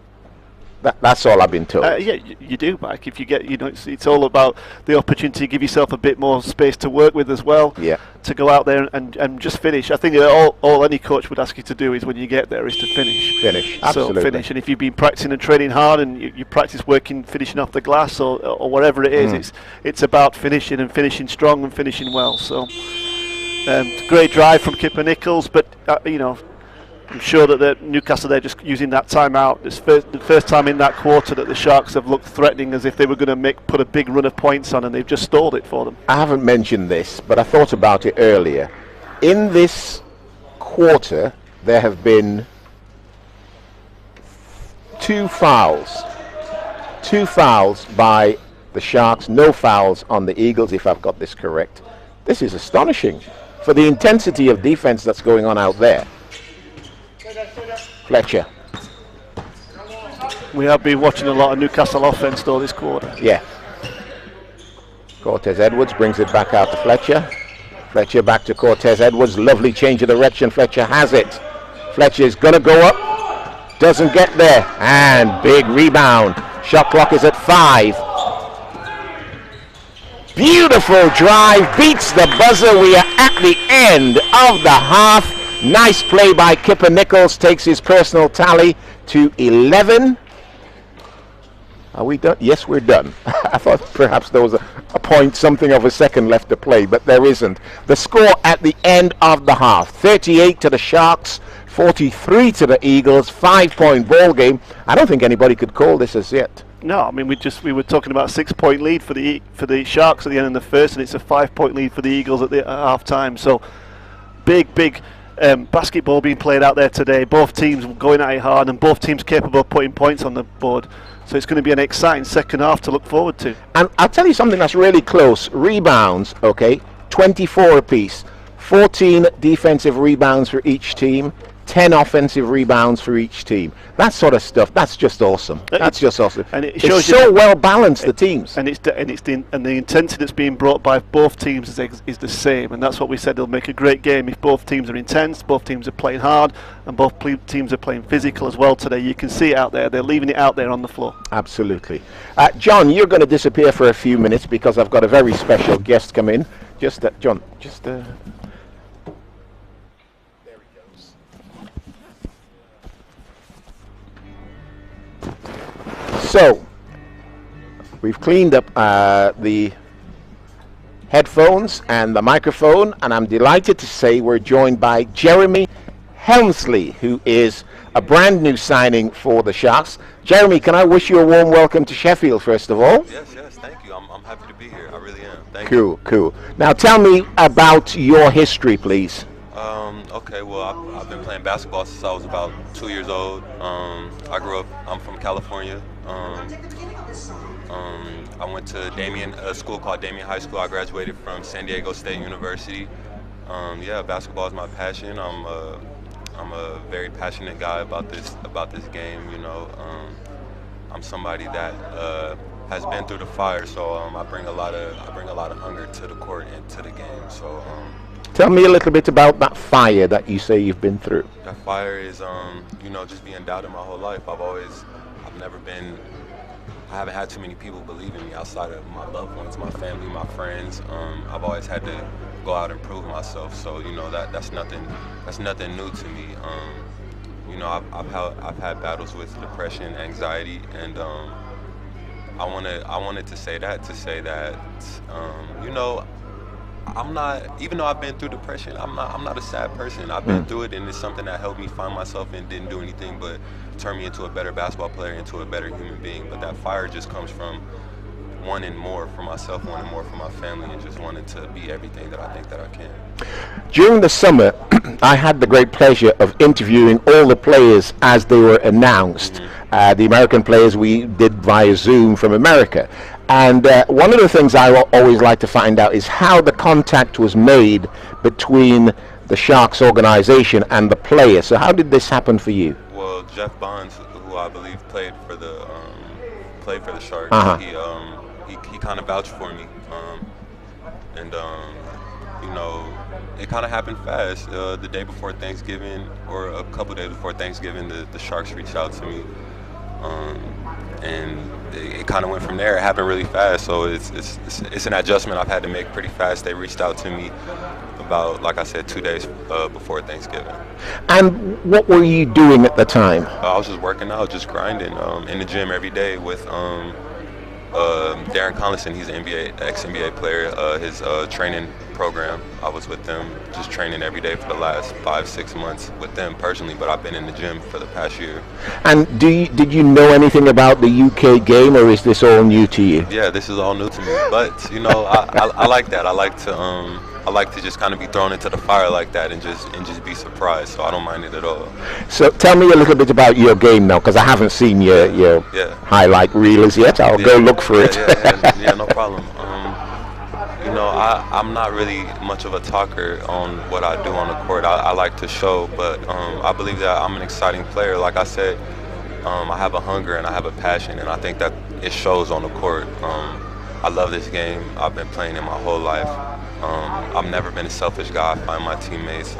That's all I've been told. Yeah, you do, Mike. If you get, it's all about the opportunity to give yourself a bit more space to work with as well. Yeah. To go out there and just finish. I think all any coach would ask you to do is when you get there is to finish. Finish, absolutely. So finish. And if you've been practicing and training hard and you practice finishing off the glass or whatever it is, it's about finishing and finishing strong and finishing well. So great drive from Kipper Nichols, but I'm sure that Newcastle, they're just using that timeout. It's the first time in that quarter that the Sharks have looked threatening, as if they were going to put a big run of points on, and they've just stalled it for them. I haven't mentioned this, but I thought about it earlier. In this quarter, there have been 2 fouls. 2 fouls by the Sharks, no fouls on the Eagles, if I've got this correct. This is astonishing for the intensity of defense that's going on out there. Fletcher. We have been watching a lot of Newcastle offense though this quarter. Yeah. Cortez Edwards brings it back out to Fletcher. Fletcher back to Cortez Edwards. Lovely change of direction. Fletcher has it. Fletcher's going to go up. Doesn't get there. And big rebound. Shot clock is at 5. Beautiful drive. Beats the buzzer. We are at the end of the half. Nice play by Kipper Nichols. Takes his personal tally to 11. Are we done? Yes, we're done. I thought perhaps there was a point, something of a second left to play, but there isn't. The score at the end of the half, 38 to the Sharks, 43 to the Eagles, 5-point ball game. I don't think anybody could call this as yet. No, I mean we were talking about a 6-point lead for the Sharks at the end of the first, and it's a 5-point lead for the Eagles at half time. So big basketball being played out there today. Both teams going at it hard, and both teams capable of putting points on the board. So it's going to be an exciting second half to look forward to. And I'll tell you something that's really close. Rebounds, okay, 24 apiece. 14 defensive rebounds for each team. 10 offensive rebounds for each team. That sort of stuff, that's just awesome. That's just awesome. And it shows it's so well balanced, the teams. And the intensity that's being brought by both teams is the same. And that's what we said, it'll make a great game if both teams are intense, both teams are playing hard, and both teams are playing physical as well today. You can see it out there. They're leaving it out there on the floor. Absolutely. John, you're going to disappear for a few minutes because I've got a very special guest come in. John, So, we've cleaned up the headphones and the microphone, and I'm delighted to say we're joined by Jeremy Hemsley, who is a brand new signing for the Sharks. Jeremy, can I wish you a warm welcome to Sheffield, first of all? Yes, thank you. I'm happy to be here. I really am. Thank you. Cool. Now tell me about your history, please. Okay, well, I've been playing basketball since I was about 2 years old. I'm from California. I went to a school called Damien High School. I graduated from San Diego State University. Basketball is my passion. I'm a very passionate guy about this game. You know, I'm somebody that has been through the fire, so I bring a lot of hunger to the court and to the game. So. Tell me a little bit about that fire that you say you've been through. That fire is, just being doubted my whole life. I haven't had too many people believe in me outside of my loved ones, my family, my friends. I've always had to go out and prove myself. So, that's nothing new to me. I've had battles with depression, anxiety, and I wanted to say that I'm not, even though I've been through depression, I'm not a sad person. I've been through it, and it's something that helped me find myself and didn't do anything but turn me into a better basketball player, into a better human being. But that fire just comes from wanting more for myself, wanting more for my family, and just wanting to be everything that I think that I can. During the summer, I had the great pleasure of interviewing all the players as they were announced. The American players we did via Zoom from America. And one of the things I always like to find out is how the contact was made between the Sharks organization and the player. So how did this happen for you? Well, Jeff Bonds, who I believe played for the Sharks, he kind of vouched for me, it kind of happened fast. The day before Thanksgiving, or a couple days before Thanksgiving, the Sharks reached out to me, and it kind of went from there. It happened really fast, so it's an adjustment I've had to make pretty fast. They reached out to me about, like I said, 2 days before Thanksgiving. And what were you doing at the time? I was just working out, just grinding in the gym every day with Darren Collinson. He's an ex-NBA player. His training program, I was with them, just training every day for the last 5-6 months with them personally, but I've been in the gym for the past year. And did you know anything about the UK game, or is this all new to you? Yeah, this is all new to me, but I like that. I like to just kind of be thrown into the fire like that and just be surprised, so I don't mind it at all. So tell me a little bit about your game now, because I haven't seen your highlight reel as yet. I'll go look for it. Yeah, no problem. I'm not really much of a talker on what I do on the court. I like to show, but I believe that I'm an exciting player. Like I said, I have a hunger and I have a passion, and I think that it shows on the court. I love this game. I've been playing it my whole life. I've never been a selfish guy. I find my teammates,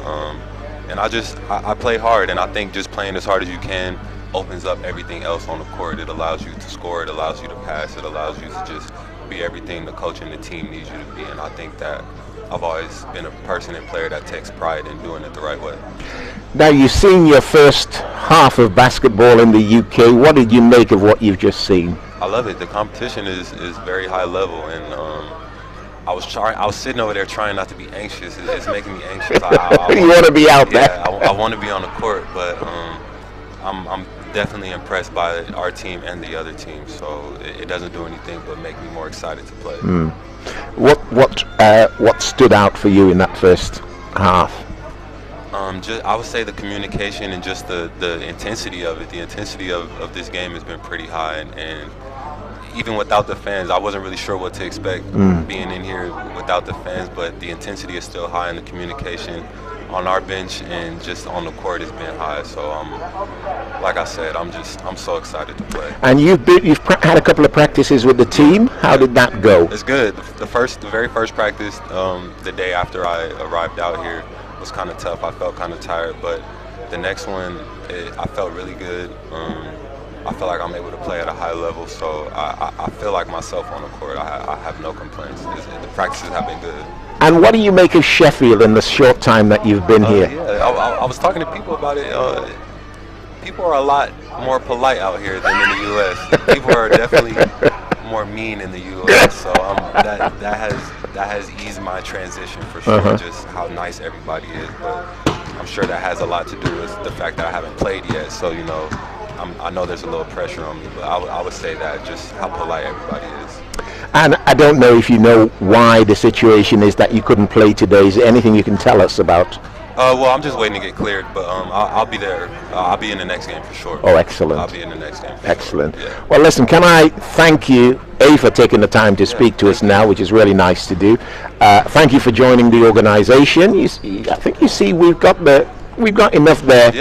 and I play hard, and I think just playing as hard as you can opens up everything else on the court. It allows you to score, it allows you to pass, it allows you to just be everything the coach and the team needs you to be, and I think that I've always been a person and player that takes pride in doing it the right way. Now, you've seen your first half of basketball in the UK. What did you make of what you've just seen? I love it. The competition is very high level, and I was sitting over there trying not to be anxious. It's making me anxious. You want to be out there. Yeah, I want to be on the court, but I'm definitely impressed by our team and the other team. So it doesn't do anything but make me more excited to play. What stood out for you in that first half? Just I would say the communication and just the intensity of it. The intensity of this game has been pretty high, and even without the fans, I wasn't really sure what to expect being in here without the fans. But the intensity is still high, and the communication on our bench and just on the court has been high. So like I said, I'm so excited to play. And you've had a couple of practices with the team. How did that go? It's good. The very first practice, the day after I arrived out here, was kind of tough. I felt kind of tired, but the next one, I felt really good. I feel like I'm able to play at a high level, so I feel like myself on the court. I have no complaints. The practices have been good. And what do you make of Sheffield in the short time that you've been here? Yeah, I was talking to people about it. People are a lot more polite out here than in the U.S. People are definitely more mean in the U.S. So that has eased my transition for sure. Just how nice everybody is, but I'm sure that has a lot to do with the fact that I haven't played yet. So I know there's a little pressure on me, but I would say that just how polite everybody is. And I don't know if you know why the situation is that you couldn't play today. Is there anything you can tell us about? Well, I'm just waiting to get cleared, but I'll be there. I'll be in the next game for sure. Oh, excellent. I'll be in the next game for excellent. Sure. Yeah. Well, listen, can I thank you, for taking the time to speak to us now, which is really nice to do. Thank you for joining the organization. I think you see we've got enough there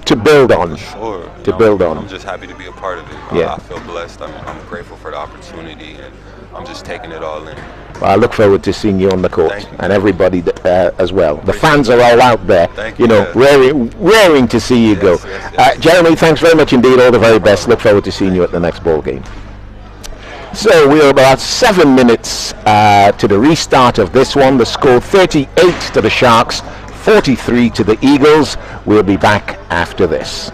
to build on. Sure. Build on. I'm just happy to be a part of it. Yeah. I feel blessed. I'm grateful for the opportunity, and I'm just taking it all in. Well, I look forward to seeing you on the court, and everybody as well. The fans are all out there, raring to see you go. Yes. Jeremy, thanks very much indeed. All the very best. Look forward to seeing you at the next ball game. So we are about 7 minutes to the restart of this one. The score 38 to the Sharks, 43 to the Eagles. We'll be back after this.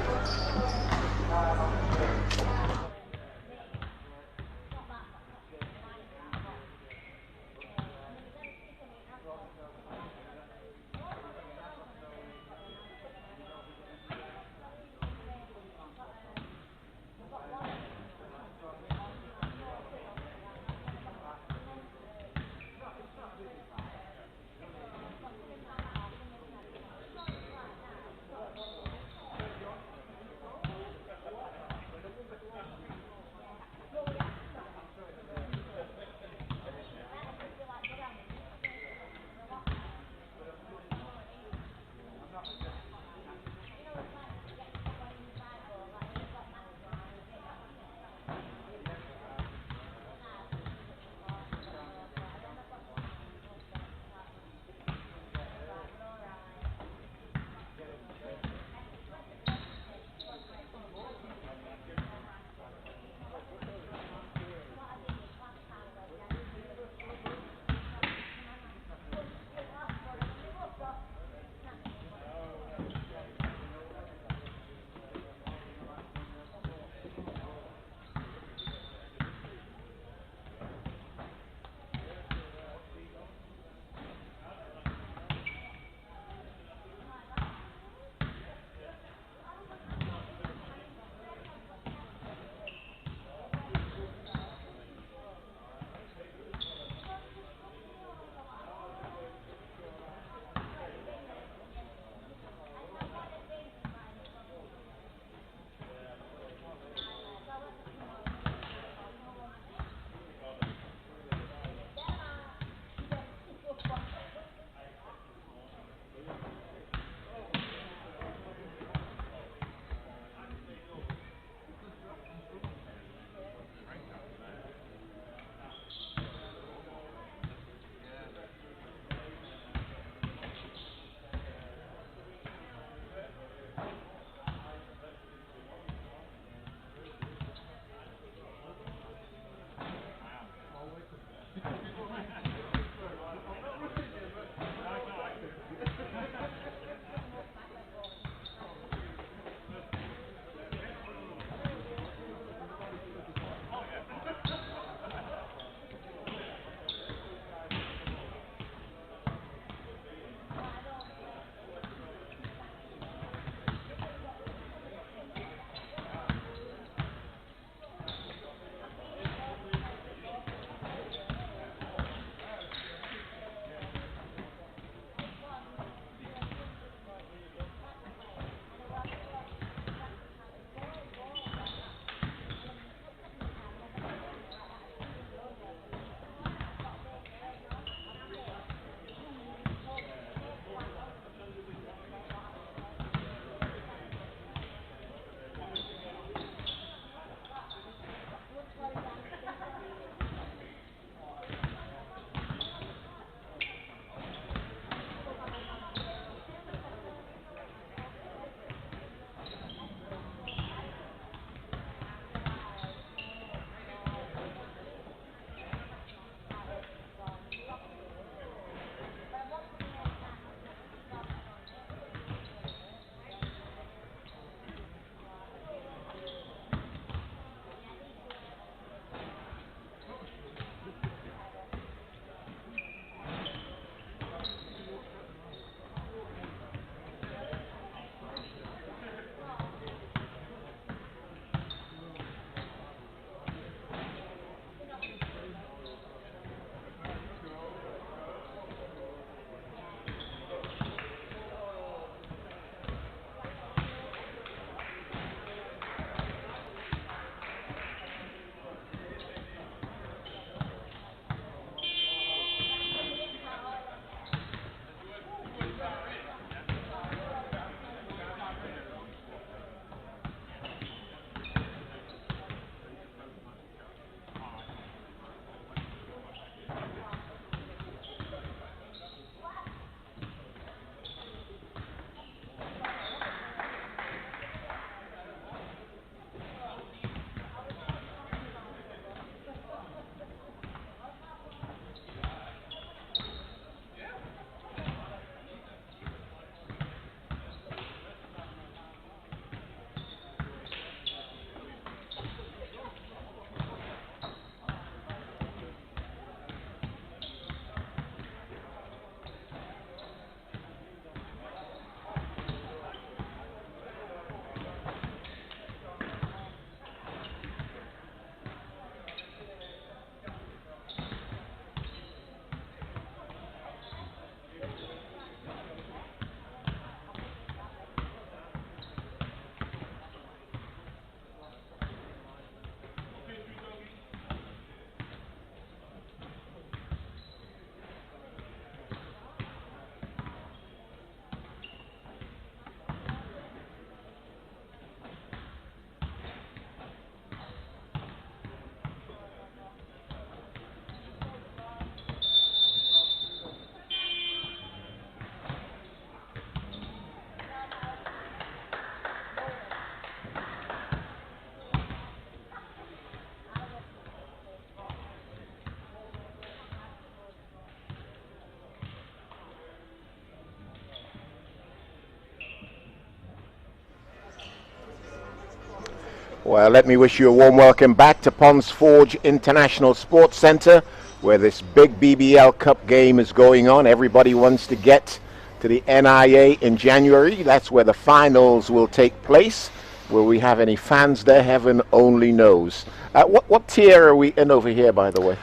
Well, let me wish you a warm welcome back to Ponds Forge International Sports Centre, where this big BBL Cup game is going on. Everybody wants to get to the NIA in January. That's where the finals will take place. Will we have any fans there? Heaven only knows. What tier are we in over here, by the way?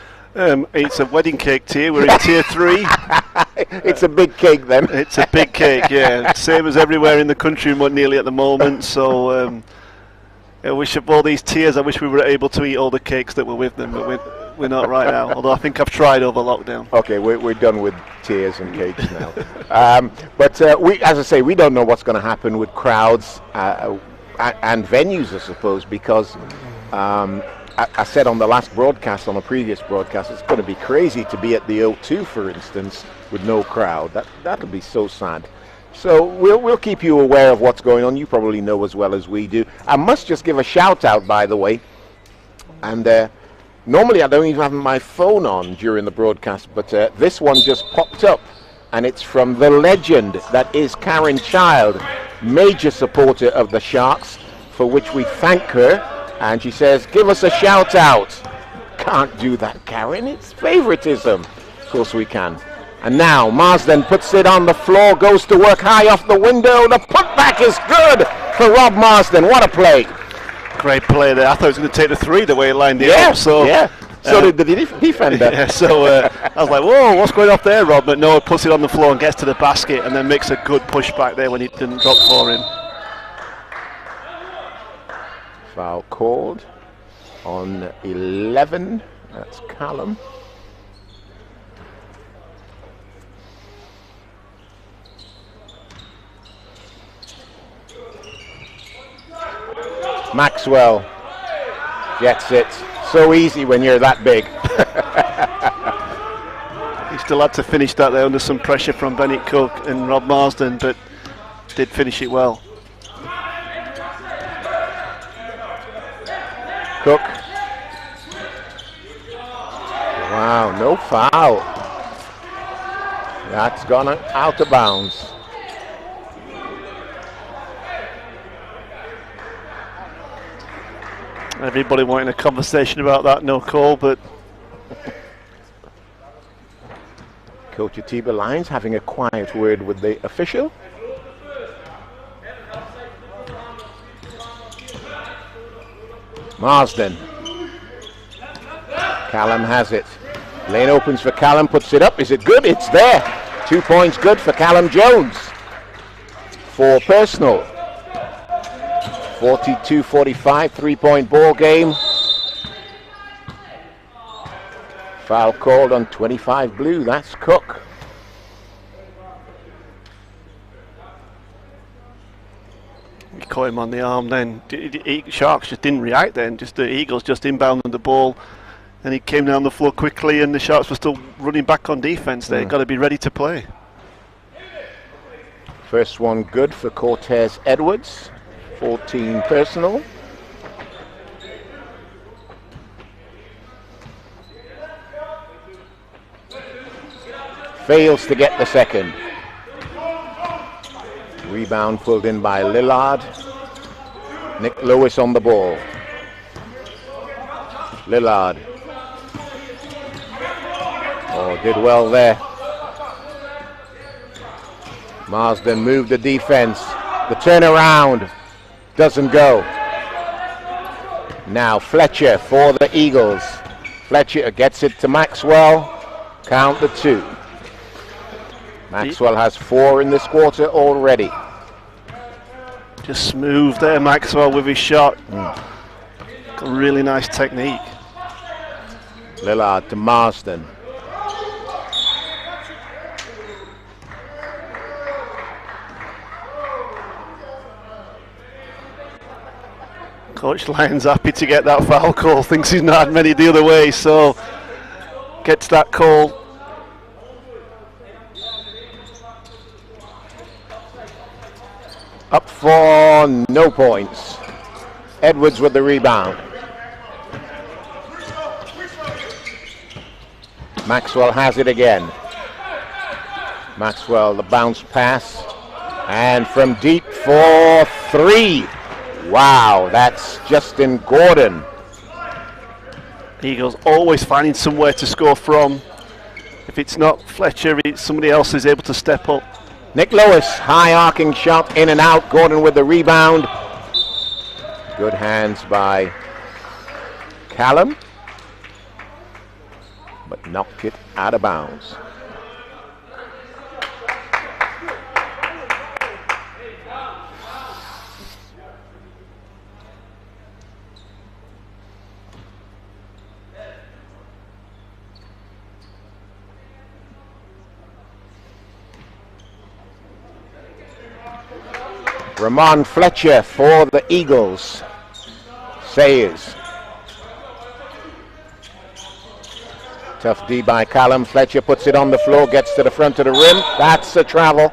It's a wedding cake tier. We're in tier 3. It's a big cake then. It's a big cake, yeah. Same as everywhere in the country nearly at the moment. So I wish of all these tiers, I wish we were able to eat all the cakes that were with them, but we're not right now. Although I think I've tried over lockdown. Okay, we're done with tears and cakes now. But we, as I say, we don't know what's going to happen with crowds and venues, I suppose, because I said on the last broadcast, on the previous broadcast, it's going to be crazy to be at the O2, for instance, with no crowd. That'll be so sad. So we'll keep you aware of what's going on. You probably know as well as we do. I must just give a shout out, by the way. And normally I don't even have my phone on during the broadcast, but this one just popped up. And it's from the legend that is Karen Child, major supporter of the Sharks, for which we thank her. And she says, give us a shout out. Can't do that, Karen. It's favoritism. Of course we can. And now Marsden puts it on the floor, goes to work high off the window. The putback is good for Rob Marsden. What a play. Great play there. I thought he was going to take the 3 the way he lined it up. So, yeah. So did the defender. Yeah, so I was like, whoa, what's going off there, Rob? But no, he puts it on the floor and gets to the basket and then makes a good push back there when he didn't drop for him. Foul called on 11. That's Callum. Maxwell gets it. So easy when you're that big. He still had to finish that there under some pressure from Bennett Cook and Rob Marsden, but did finish it well. Cook. Wow, no foul. That's gone out of bounds. Everybody wanting a conversation about that, no call, but Coach Atiba Lyons having a quiet word with the official. Marsden. Callum has it. Lane opens for Callum, puts it up. Is it good? It's there. 2 points good for Callum Jones. 4 personal. 42-45, 3-point ball game. Foul called on 25 blue. That's Cook. he caught him on the arm then. Sharks just didn't react then. Just the Eagles just inbounded the ball. And he came down the floor quickly and the Sharks were still running back on defence there. Got to be ready to play. First one good for Cortez Edwards. 14 personal. Fails to get the second. Rebound pulled in by Lillard. Nick Lewis on the ball. Lillard. Oh, did well there. Marsden moved the defense. The turnaround doesn't go. Now Fletcher for the Eagles. Fletcher gets it to Maxwell. Count the 2. Maxwell has 4 in this quarter already. Just smooth there, Maxwell, with his shot. Got really nice technique. Lillard to Marsden. Coach Lyons happy to get that foul call. Thinks he's not had many the other way, so gets that call. Up for no points. Edwards with the rebound. Maxwell has it again. Maxwell, the bounce pass. And from deep for 3. Wow, that's Justin Gordon. Eagles always finding somewhere to score from. If it's not Fletcher, it's somebody else is able to step up. Nick Lewis, high arcing shot in and out. Gordon with the rebound. Good hands by Callum, but knocked it out of bounds. Ramon Fletcher for the Eagles. Sayers. Tough D by Callum. Fletcher puts it on the floor, gets to the front of the rim. That's a travel.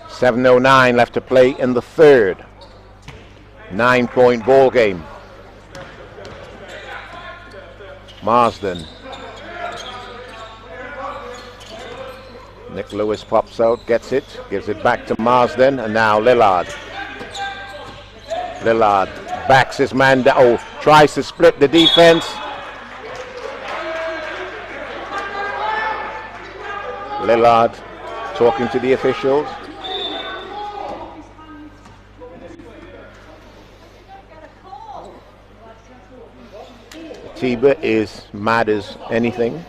.709 left to play in the third. 9-point ball game. Marsden. Nick Lewis pops out, gets it, gives it back to Marsden, and now Lillard. Lillard backs his man down, oh, tries to split the defense. Lillard talking to the officials. Tiba is mad as anything.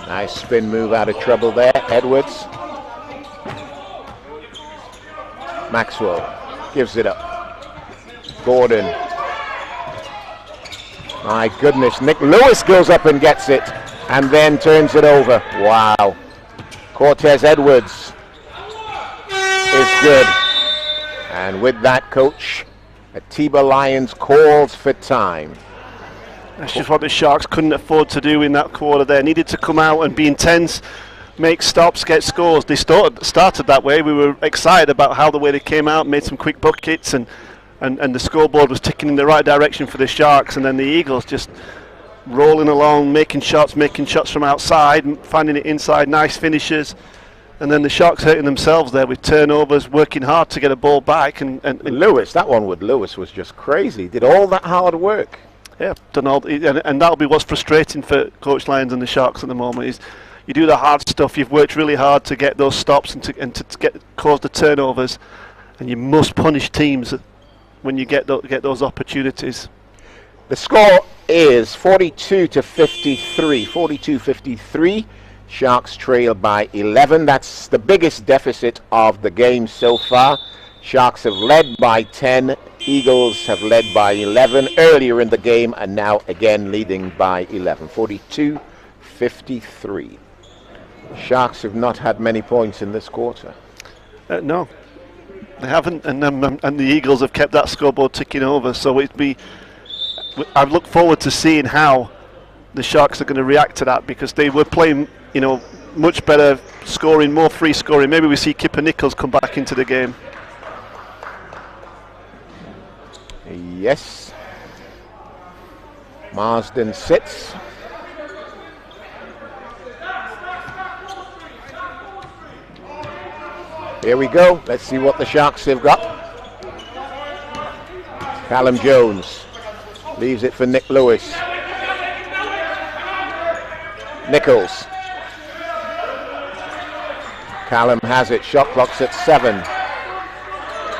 Nice spin move out of trouble there, Edwards. Maxwell gives it up. Gordon. My goodness, Nick Lewis goes up and gets it and then turns it over. Wow. Cortez Edwards is good. And with that, coach, Atiba Lions calls for time. That's just what the Sharks couldn't afford to do in that quarter there. Needed to come out and be intense, make stops, get scores. They started that way. We were excited about how the way they came out, made some quick buckets, and the scoreboard was ticking in the right direction for the Sharks. And then the Eagles just rolling along, making shots from outside, finding it inside, nice finishes. And then the Sharks hurting themselves there with turnovers, working hard to get a ball back. And Lewis, that one with Lewis was just crazy. Did all that hard work. Yeah, done all, and that'll be what's frustrating for Coach Lyons and the Sharks at the moment is you do the hard stuff. You've worked really hard to get those stops and to cause the turnovers, and you must punish teams when you get those opportunities. The score is 42-53. 42-53. Sharks trail by 11. That's the biggest deficit of the game so far. Sharks have led by 10. Eagles have led by 11 earlier in the game and now again leading by 11. 42-53. Sharks have not had many points in this quarter. No, they haven't, and the Eagles have kept that scoreboard ticking over. So I look forward to seeing how the Sharks are going to react to that, because they were playing, much better scoring, more free scoring. Maybe we see Kipper Nichols come back into the game. Yes. Marsden sits. Here we go. Let's see what the Sharks have got. Callum Jones leaves it for Nick Lewis. Nichols. Callum has it. Shot clock's at 7.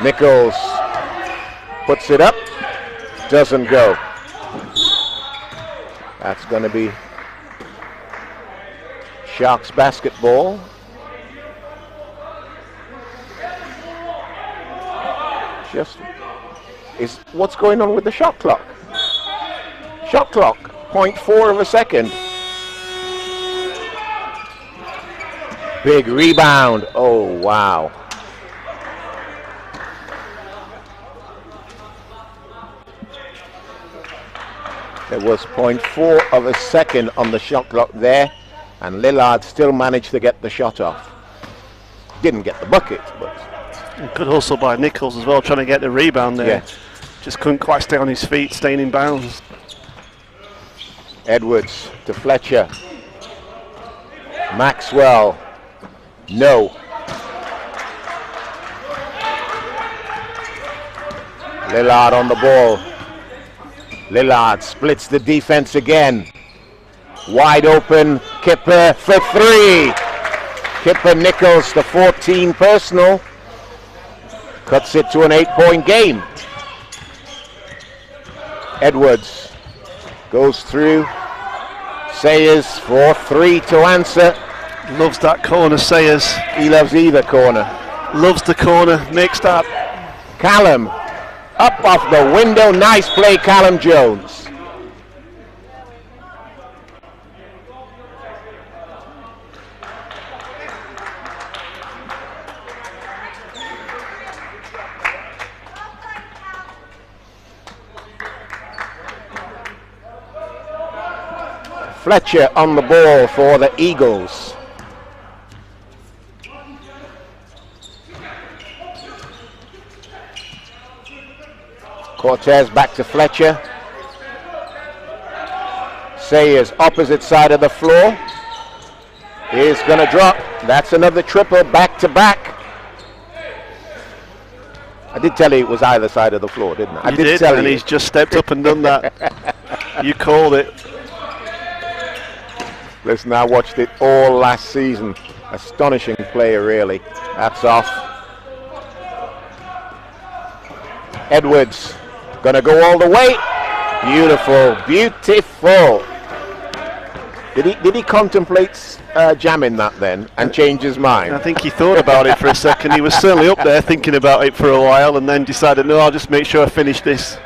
Nichols puts it up. Doesn't go. That's going to be Sharks basketball. What's going on with the shot clock? Shot clock, 0.4 of a second. Big rebound. Oh, wow. There was 0.4 of a second on the shot clock there, and Lillard still managed to get the shot off. Didn't get the bucket, but... Good hustle by Nichols as well, trying to get the rebound there. Yeah. Just couldn't quite stay on his feet, staying in bounds. Edwards to Fletcher. Maxwell. No. Lillard on the ball. Lillard splits the defense again. Wide open. Kipper for three. Kipper Nichols, the 14 personal. Cuts it to an 8-point game. Edwards goes through. Sayers for three to answer. Loves that corner, Sayers. He loves either corner. Loves the corner, makes that. Callum up off the window. Nice play, Callum Jones. Fletcher on the ball for the Eagles. Cortez back to Fletcher. Sayers opposite side of the floor. Is going to drop. That's another triple back to back. I did tell you it was either side of the floor, didn't I? You did, tell and he's just stepped up and done that. You called it. Listen, I watched it all last season. Astonishing player, really. That's off. Edwards, gonna go all the way. Beautiful, beautiful. Did he contemplate jamming that then and change his mind? I think he thought about it for a second. He was certainly up there thinking about it for a while and then decided, no, I'll just make sure I finish this.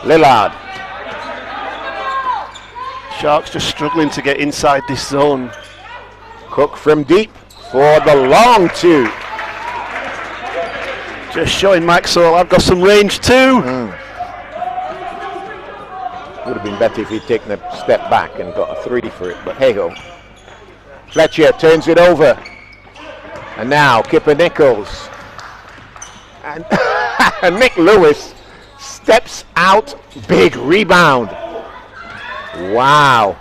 Lillard. Sharks just struggling to get inside this zone. Cook from deep for the long two. Just showing Maxwell, I've got some range too. Would have been better if he'd taken a step back and got a three for it, but hey ho. Fletcher turns it over. And now Kipper Nichols. And Nick Lewis steps out, big rebound. Wow.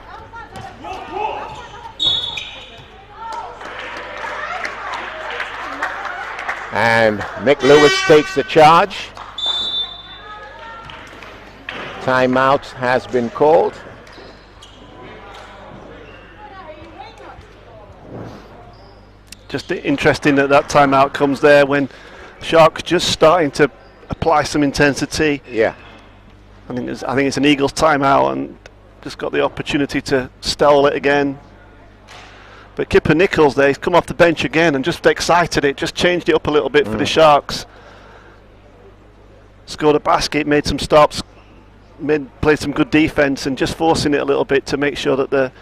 And Nick Lewis takes the charge. Timeout has been called. Just interesting that timeout comes there when Sharks just starting to apply some intensity. Yeah. I think it's an Eagles timeout and just got the opportunity to stall it again. But Kipper Nichols there, he's come off the bench again and just excited it, just changed it up a little bit for the Sharks. Scored a basket, made some stops, played some good defense and just forcing it a little bit to make sure that the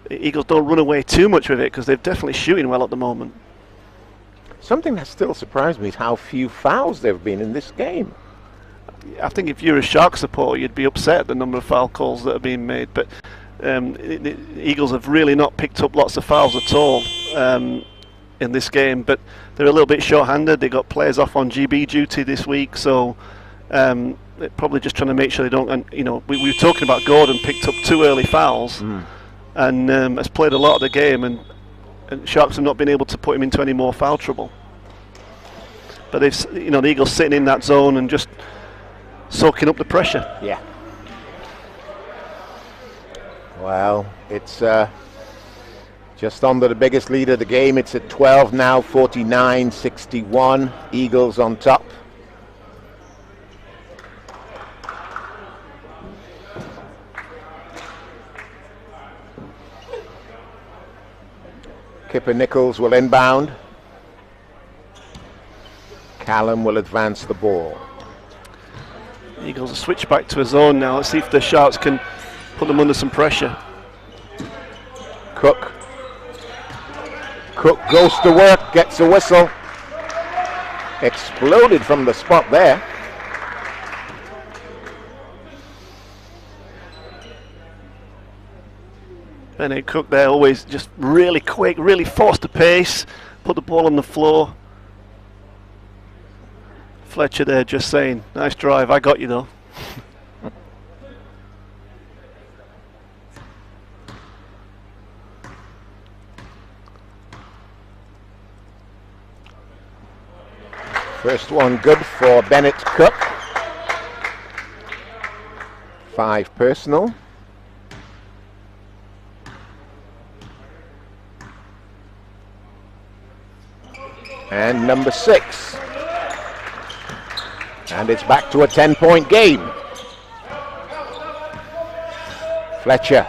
Eagles don't run away too much with it because they're definitely shooting well at the moment. Something that still surprised me is how few fouls there have been in this game. I think if you're a Shark supporter, you'd be upset at the number of foul calls that are being made. But the Eagles have really not picked up lots of fouls at all in this game. But they're a little bit short-handed. They got players off on GB duty this week, so they're probably just trying to make sure they don't. And you know, we were talking about Gordon picked up 2 early fouls and has played a lot of the game, and Sharks have not been able to put him into any more foul trouble. But they've, the Eagles sitting in that zone and just soaking up the pressure. Yeah. Well, it's just under the biggest lead of the game. It's at 12 now, 49-61. Eagles on top. Kipper Nichols will inbound. Callum will advance the ball. Eagles will switch back to a zone now. Let's see if the Sharks can put them under some pressure. Cook goes to work, gets a whistle. Exploded from the spot there. And then Cook there, always just really quick, really forced the pace, put the ball on the floor. Fletcher there just saying, nice drive, I got you though. First one good for Bennett Cook. 5 personal. And number 6. And it's back to a 10-point game. Fletcher.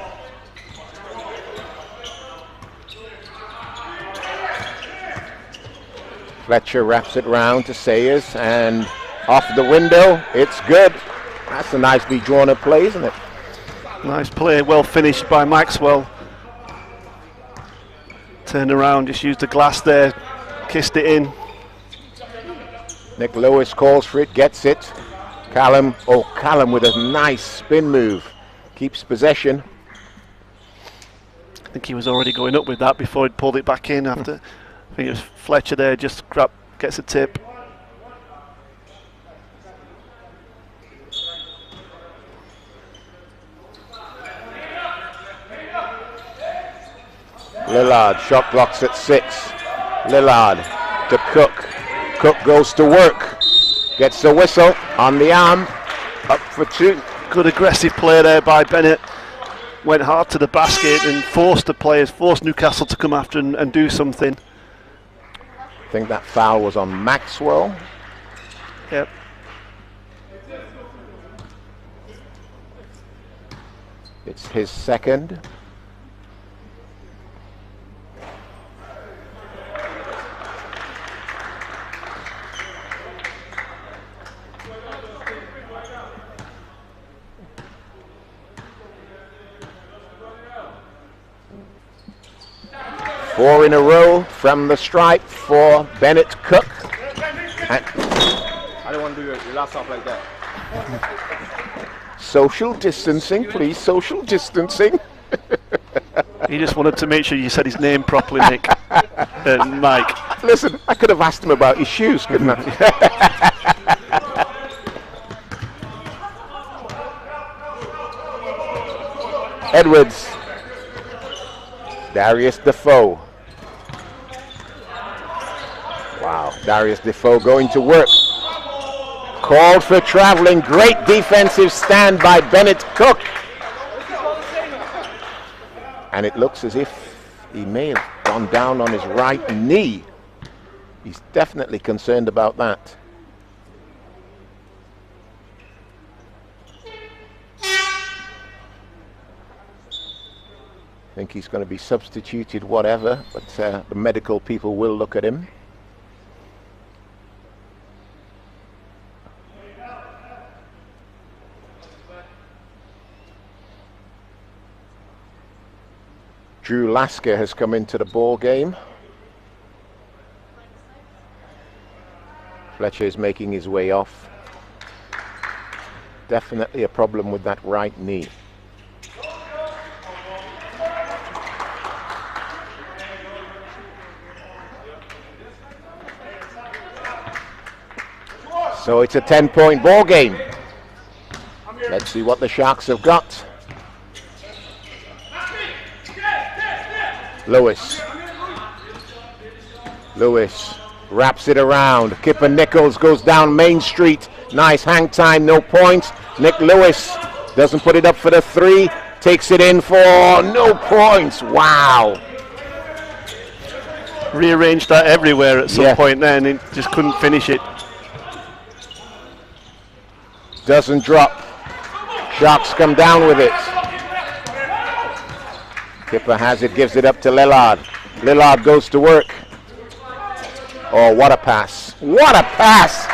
Fletcher wraps it round to Sayers and off the window. It's good. That's a nicely drawn up play, isn't it? Nice play, well finished by Maxwell. Turned around, just used the glass there, kissed it in. Nick Lewis calls for it, gets it. Callum with a nice spin move. Keeps possession. I think he was already going up with that before he pulled it back in after. I think it was Fletcher there, just gets a tip. Lillard shot blocks at 6. Lillard to Cook. Cook goes to work. Gets a whistle on the arm. Up for 2. Good aggressive play there by Bennett. Went hard to the basket and forced the players, forced Newcastle to come after and do something. I think that foul was on Maxwell. Yep. It's his second. Four in a row from the stripe for Bennett Cook. I don't want to do your last off like that. Social distancing, please. Social distancing. He just wanted to make sure you said his name properly, Nick. Mike. Listen, I could have asked him about his shoes, couldn't I? Edwards. Darius Defoe. Wow, Darius Defoe going to work. Called for traveling. Great defensive stand by Bennett Cook. And it looks as if he may have gone down on his right knee. He's definitely concerned about that. I think he's going to be substituted, whatever, but the medical people will look at him. Drew Lasker has come into the ball game. Fletcher is making his way off. Definitely a problem with that right knee. So it's a 10-point ball game. Let's see what the Sharks have got. Lewis wraps it around. Kipper Nichols goes down Main Street. Nice hang time, no points. Nick Lewis doesn't put it up for the 3. Takes it in for no points. Wow. Rearranged that everywhere at some point there and he just couldn't finish it. Doesn't drop. Sharks come down with it. Kipper has it, gives it up to Lillard. Lillard goes to work. Oh, what a pass. What a pass.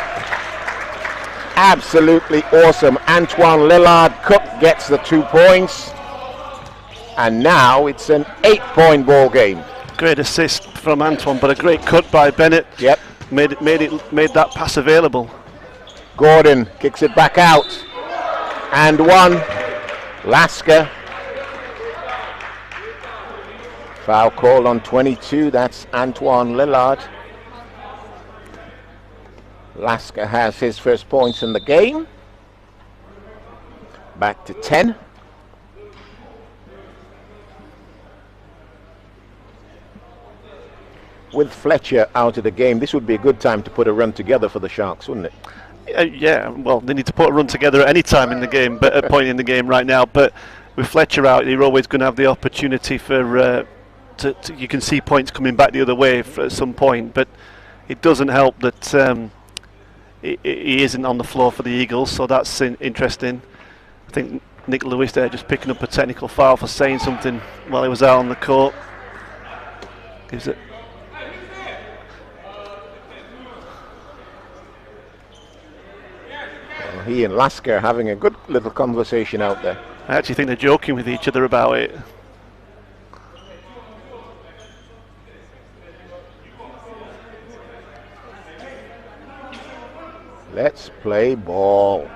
Absolutely awesome. Antoine Lillard. Cook gets the 2 points. And now it's an 8-point ball game. Great assist from Antoine, but a great cut by Bennett. Yep. Made that pass available. Gordon kicks it back out. And 1. Lasker. Foul call on 22. That's Antoine Lillard. Lasker has his first points in the game. Back to 10. With Fletcher out of the game, this would be a good time to put a run together for the Sharks, wouldn't it? Yeah, well, they need to put a run together at any time in the game, but at a point in the game right now. But with Fletcher out, you're always going to have the opportunity for you can see points coming back the other way at some point. But it doesn't help that he isn't on the floor for the Eagles, so that's interesting. I think Nick Lewis there just picking up a technical foul for saying something while he was out on the court. Gives it. He and Lasker having a good little conversation out there. I actually think they're joking with each other about it. Let's play ball.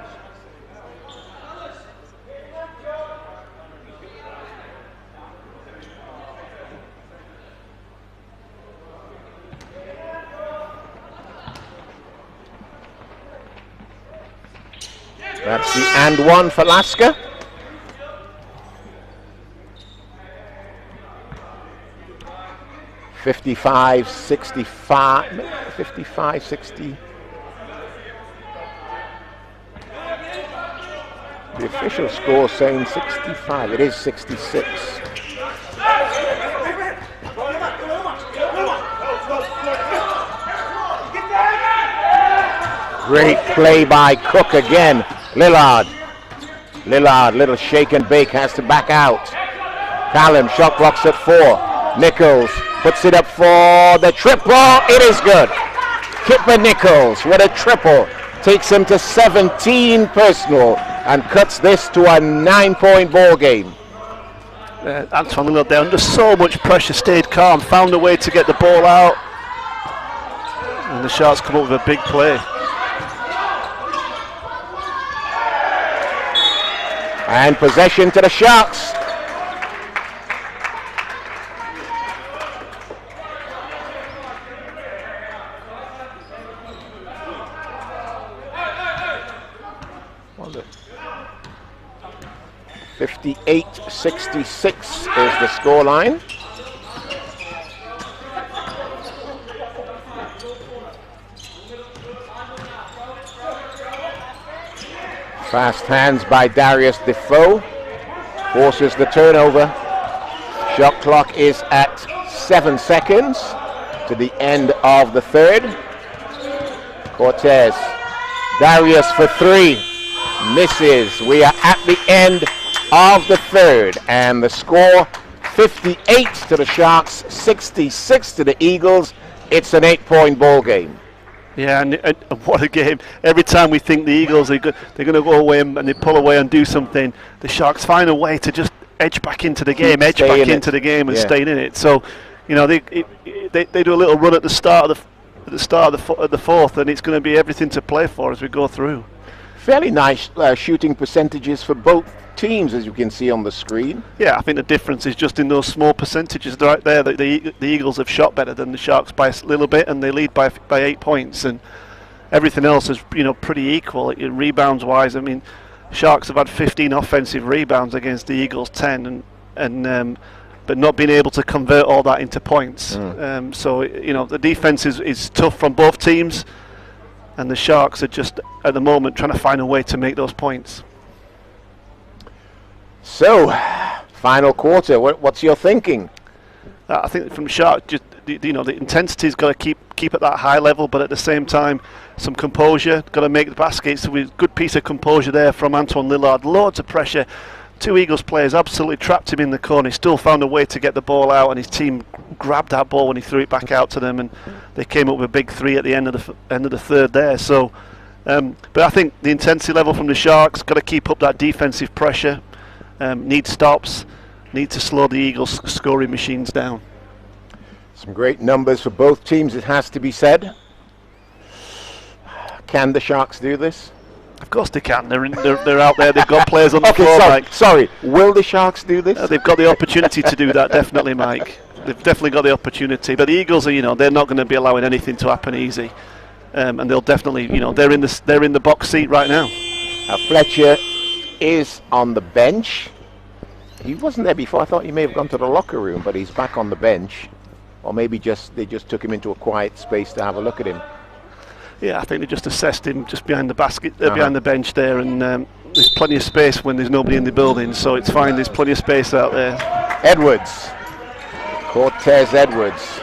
That's the and one for Lasker. Fifty-five, 65, 55, 60. The official score saying 65. It is 66. Great play by Cook again. Lillard, little shake and bake, has to back out. Callum, shot clock's at 4. Nichols puts it up for the triple. It is good. Kipper Nichols with a triple. Takes him to 17 personal and cuts this to a 9-point ball game. Anton Lillard there under so much pressure, stayed calm, found a way to get the ball out. And the Sharks come up with a big play. And possession to the Sharks. Was it? 58-66 is the scoreline. Fast hands by Darius Defoe. Forces the turnover. Shot clock is at 7 seconds to the end of the third. Cortez. Darius for 3. Misses. We are at the end of the third. And the score 58 to the Sharks, 66 to the Eagles. It's an 8-point ball game. Yeah, and what a game. Every time we think the Eagles they're going to go away and they pull away and do something, the Sharks find a way to just edge back into the game, and stay in it. So, you know, they do a little run at the start of the fourth, and it's going to be everything to play for as we go through. Fairly nice shooting percentages for both teams, as you can see on the screen. Yeah, I think the difference is just in those small percentages right there. The Eagles have shot better than the Sharks by a little bit, and they lead by 8 points. And everything else is, you know, pretty equal. Rebounds wise, I mean, Sharks have had 15 offensive rebounds against the Eagles 10, and but not being able to convert all that into points. So, you know, the defense is tough from both teams, and the Sharks are just at the moment trying to find a way to make those points. So, final quarter, what's your thinking? I think from Sharks, just the intensity's got to keep at that high level, but at the same time, some composure. Got to make the baskets. So, good piece of composure there from Antoine Lillard. Loads of pressure. 2 Eagles players absolutely trapped him in the corner. He still found a way to get the ball out, and his team grabbed that ball when he threw it back out to them, and they came up with a big 3 at the end of the third there. So, but I think the intensity level from the Sharks, got to keep up that defensive pressure. Need stops, need to slow the Eagles' scoring machines down. Some great numbers for both teams, it has to be said. Can the Sharks do this? Of course they can. They're out there. They've got players on the floor. Sorry. Will the Sharks do this? They've got the opportunity to do that, definitely, Mike. They've definitely got the opportunity. But the Eagles are, they're not going to be allowing anything to happen easy. and they'll definitely, they're in the box seat right now. Fletcher is on the bench. He wasn't there before. I thought he may have gone to the locker room, but he's back on the bench. Or maybe they just took him into a quiet space to have a look at him. Yeah, I think they just assessed him just behind the basket, behind the bench there, and there's plenty of space when there's nobody in the building, so it's fine. There's plenty of space out there. Edwards, Cortez Edwards.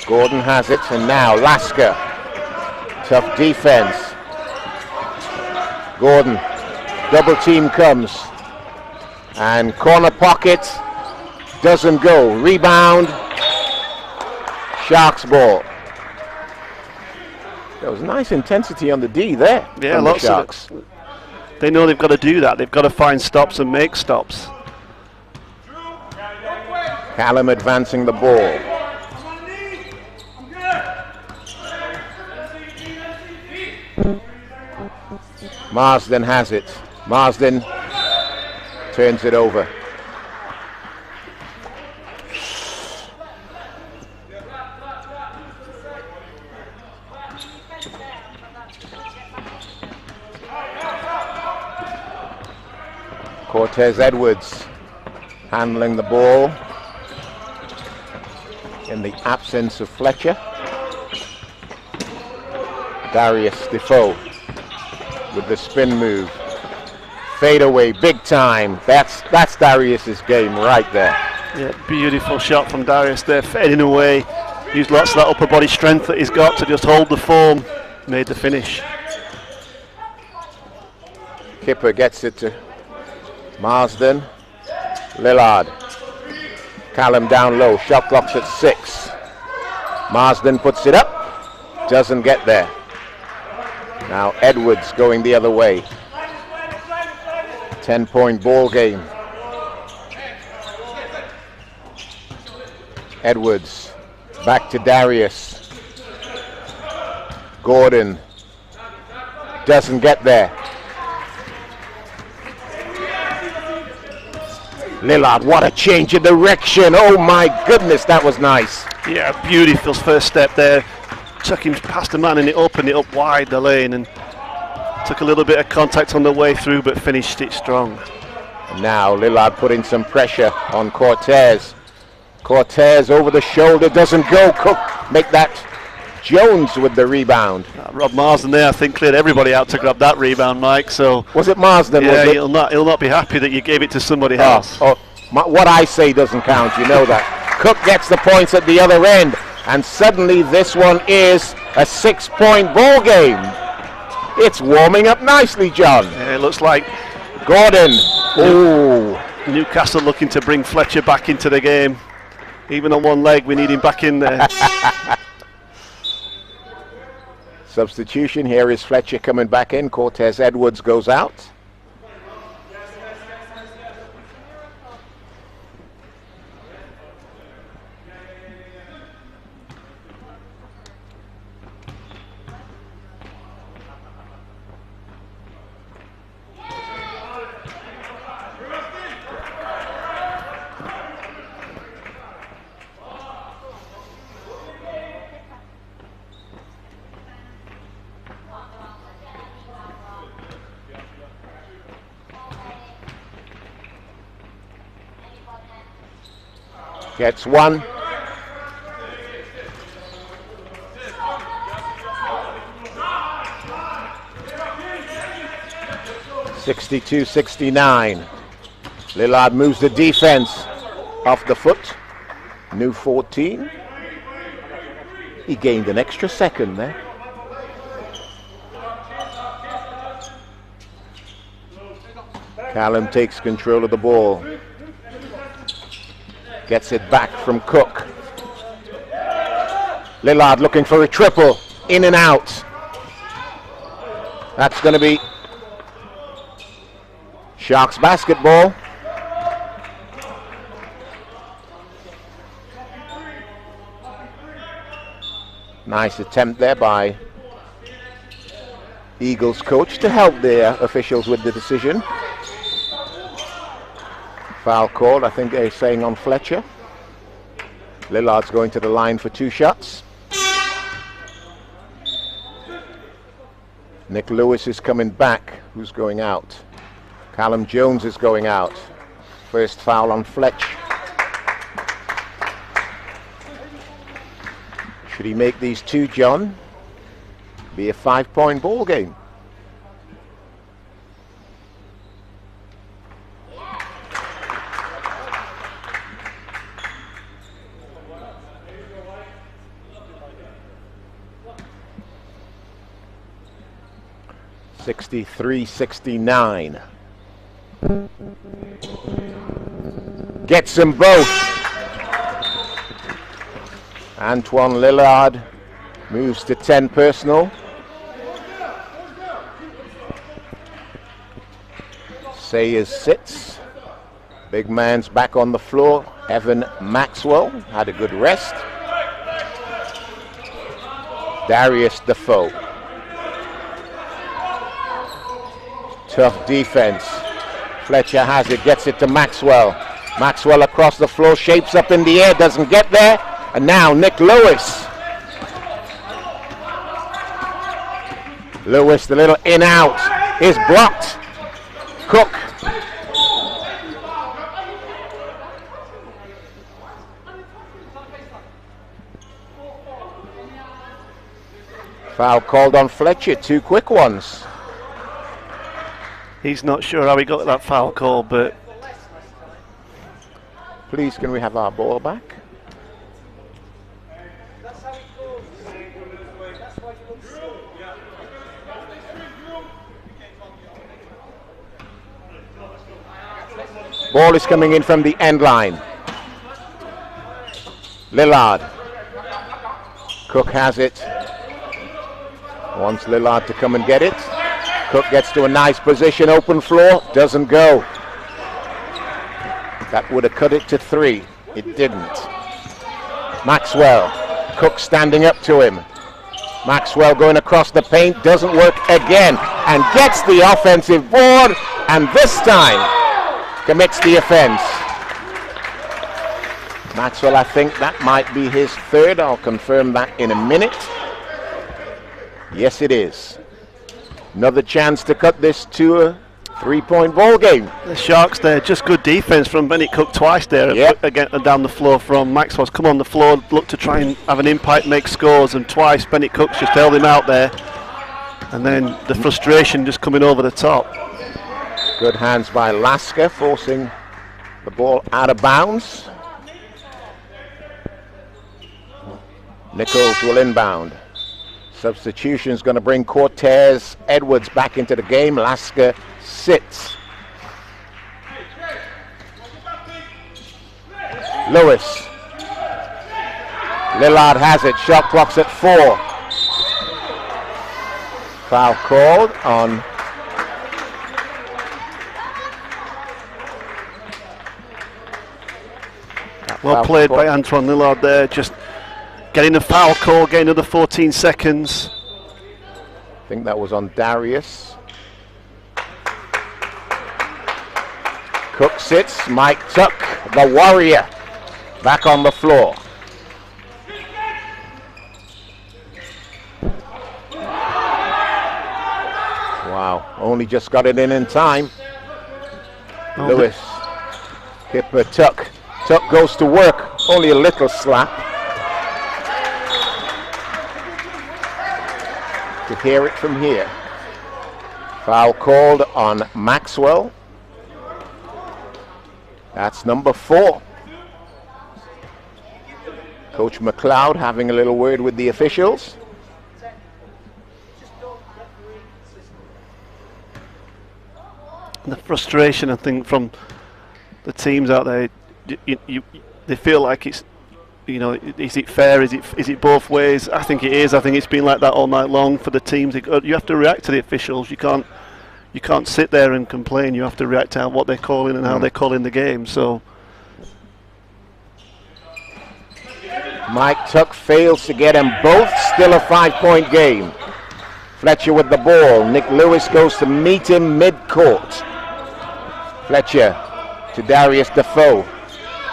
Gordon has it, and now Lasker. Tough defense. Gordon, double team comes, and corner pocket doesn't go. Rebound, Sharks ball. There was nice intensity on the D there. Yeah, lots the Sharks. of it. They know they've got to do that. They've got to find stops and make stops. Callum advancing the ball. Marsden has it. Marsden turns it over. Cortez Edwards handling the ball in the absence of Fletcher. Darius Defoe with the spin move. Fade away, big time. That's Darius's game right there. Yeah, beautiful shot from Darius there, fading away. Used lots of that upper body strength that he's got to just hold the form. Made the finish. Kipper gets it to Marsden. Lillard. Callum down low. Shot clock's at 6. Marsden puts it up. Doesn't get there. Now Edwards going the other way. 10-point ball game. Edwards back to Darius. Gordon doesn't get there. Lillard, what a change of direction. Oh my goodness, that was nice. Yeah, beautiful first step there. Took him past the man and it opened it up wide the lane, and took a little bit of contact on the way through, but finished it strong. Now Lillard putting some pressure on Cortez. Cortez over the shoulder, doesn't go. Cook make that. Jones with the rebound. Rob Marsden there, I think, cleared everybody out to grab that rebound, Mike. So was it Marsden? Yeah, was it? He'll not be happy that you gave it to somebody else. What I say doesn't count, you know that. Cook gets the points at the other end, and suddenly this one is a 6-point ball game. It's warming up nicely, John. Yeah, it looks like Gordon. Ooh. Newcastle looking to bring Fletcher back into the game. Even on one leg, we need him back in there. Substitution, here is Fletcher coming back in. Cortez Edwards goes out. Gets one. (62-69). Lillard moves the defense off the foot. New 14. He gained an extra second there. Callum takes control of the ball. Gets it back from Cook. Lillard looking for a triple. In and out. That's going to be Sharks basketball. Nice attempt there by Eagles coach to help their officials with the decision. Foul called, I think they're saying on Fletcher. Lillard's going to the line for 2 shots. Nick Lewis is coming back. Who's going out? Callum Jones is going out. First foul on Fletch. Should he make these two, John? Be a 5-point ball game. (63-69). Gets them both. Antoine Lillard moves to 10 personal. Sayers sits. Big man's back on the floor. Evan Maxwell had a good rest. Darius Defoe. Tough defense. Fletcher has it, gets it to Maxwell. Maxwell across the floor, shapes up in the air, doesn't get there. And now Nick Lewis. Lewis, the little in-out, is blocked. Cook. Foul called on Fletcher, 2 quick ones. He's not sure how he got that foul call, but... Please, can we have our ball back? Ball is coming in from the end line. Lillard. Cook has it. Wants Lillard to come and get it. Cook gets to a nice position, open floor, doesn't go. That would have cut it to 3. It didn't. Maxwell. Cook standing up to him. Maxwell going across the paint, doesn't work again, and gets the offensive board, and this time commits the offense. Maxwell, I think that might be his 3rd. I'll confirm that in a minute. Yes, it is. Another chance to cut this to a 3-point ball game. The Sharks there, just good defense from Bennett Cook twice there. Yep. Again down the floor from Maxwell's come on the floor, look to try and have an impact, make scores, and twice Bennett Cook's just held him out there. And then the frustration just coming over the top. Good hands by Lasker, forcing the ball out of bounds. Nichols will inbound. Substitution's going to bring Cortez Edwards back into the game. Lasker sits. Lewis. Lillard has it. Shot clock's at 4. Foul called on well played by Antoine Lillard there, just getting a foul call, getting another 14 seconds. I think that was on Darius. Cook sits. Mike Tuck, the warrior, back on the floor. Wow, only just got it in time. Lewis, Kipper, Tuck. Tuck goes to work, only a little slap. To hear it from here. Foul called on Maxwell. That's number 4. Coach McLeod having a little word with the officials. And the frustration, I think, from the teams out there, they feel like it's, you know, is it fair? Is it both ways? I think it is. I think it's been like that all night long for the teams. You have to react to the officials. You can't sit there and complain. You have to react to what they're calling and how they're calling the game. So Mike Tuck fails to get them both. Still a 5-point game. Fletcher with the ball. Nick Lewis goes to meet him mid-court. Fletcher to Darius Defoe.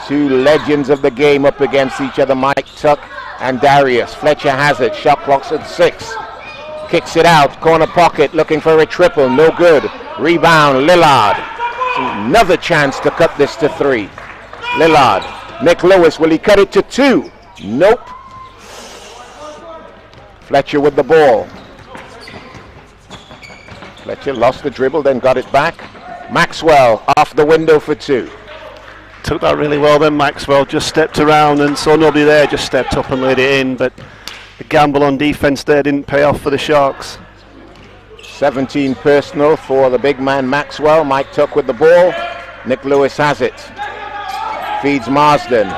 2 legends of the game up against each other, Mike Tuck and Darius. Fletcher has it. Shot clock's at 6. Kicks it out, corner pocket, looking for a triple, no good. Rebound, Lillard. Another chance to cut this to 3. Lillard, Nick Lewis, will he cut it to 2? Nope. Fletcher with the ball. Fletcher lost the dribble, then got it back. Maxwell off the window for 2. Took that really well then, Maxwell. Just stepped around and saw nobody there, just stepped up and laid it in. But the gamble on defense there didn't pay off for the Sharks. 17 personal for the big man Maxwell. Mike Tuck with the ball. Nick Lewis has it. Feeds Marsden.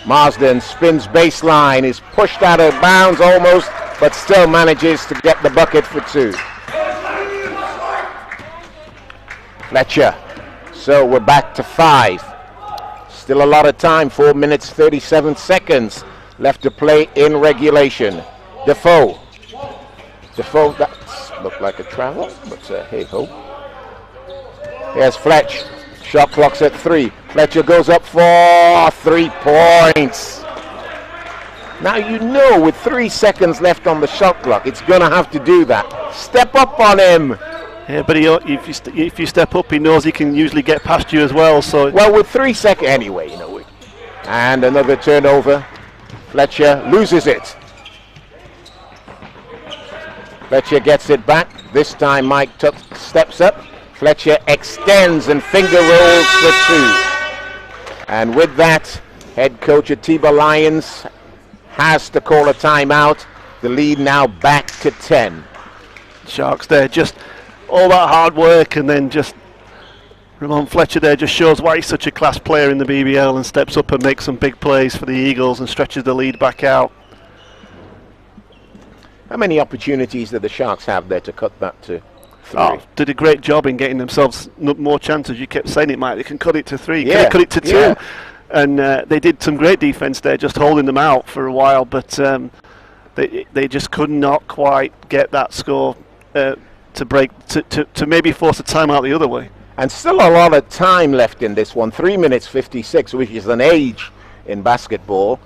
Marsden spins baseline, is pushed out of bounds almost, but still manages to get the bucket for 2. Fletcher. So we're back to 5. Still a lot of time, 4 minutes 37 seconds left to play in regulation. Defoe. Defoe, that looked like a travel, but hey ho. Here's Fletch. Shot clock's at 3. Fletcher goes up for 3 points. Now you know with 3 seconds left on the shot clock, it's going to have to do that. Step up on him. Yeah, but if you step up, he knows he can usually get past you as well. So well, with 3 seconds anyway, you know. And another turnover. Fletcher loses it. Fletcher gets it back. This time Mike Tuck steps up. Fletcher extends and finger rolls for 2. And with that, head coach Atiba Lions has to call a timeout. The lead now back to 10. Sharks there, just all that hard work, and then just Ramon Fletcher there just shows why he's such a class player in the BBL and steps up and makes some big plays for the Eagles and stretches the lead back out. How many opportunities did the Sharks have there to cut that to 3? Oh, did a great job in getting themselves more chances. You kept saying it, Mike. They can cut it to 3. Yeah. Cut it to 2. Yeah. And they did some great defense there, just holding them out for a while. But they just could not quite get that score to break, to maybe force a timeout the other way. And still a lot of time left in this one. 3 minutes 56, which is an age in basketball.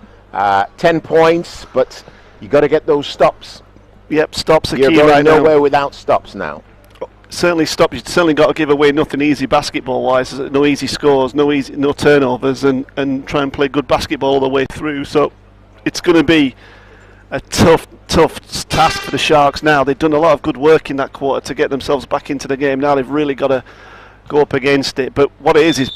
10 points, but you got to get those stops. Yep, stops are You're key going right now. nowhere without stops now. Certainly stop. You certainly got to give away nothing easy basketball-wise. No easy scores, no turnovers, and try and play good basketball all the way through. So it's going to be a tough task for the Sharks now. They've done a lot of good work in that quarter to get themselves back into the game. Now they've really got to go up against it. But what it is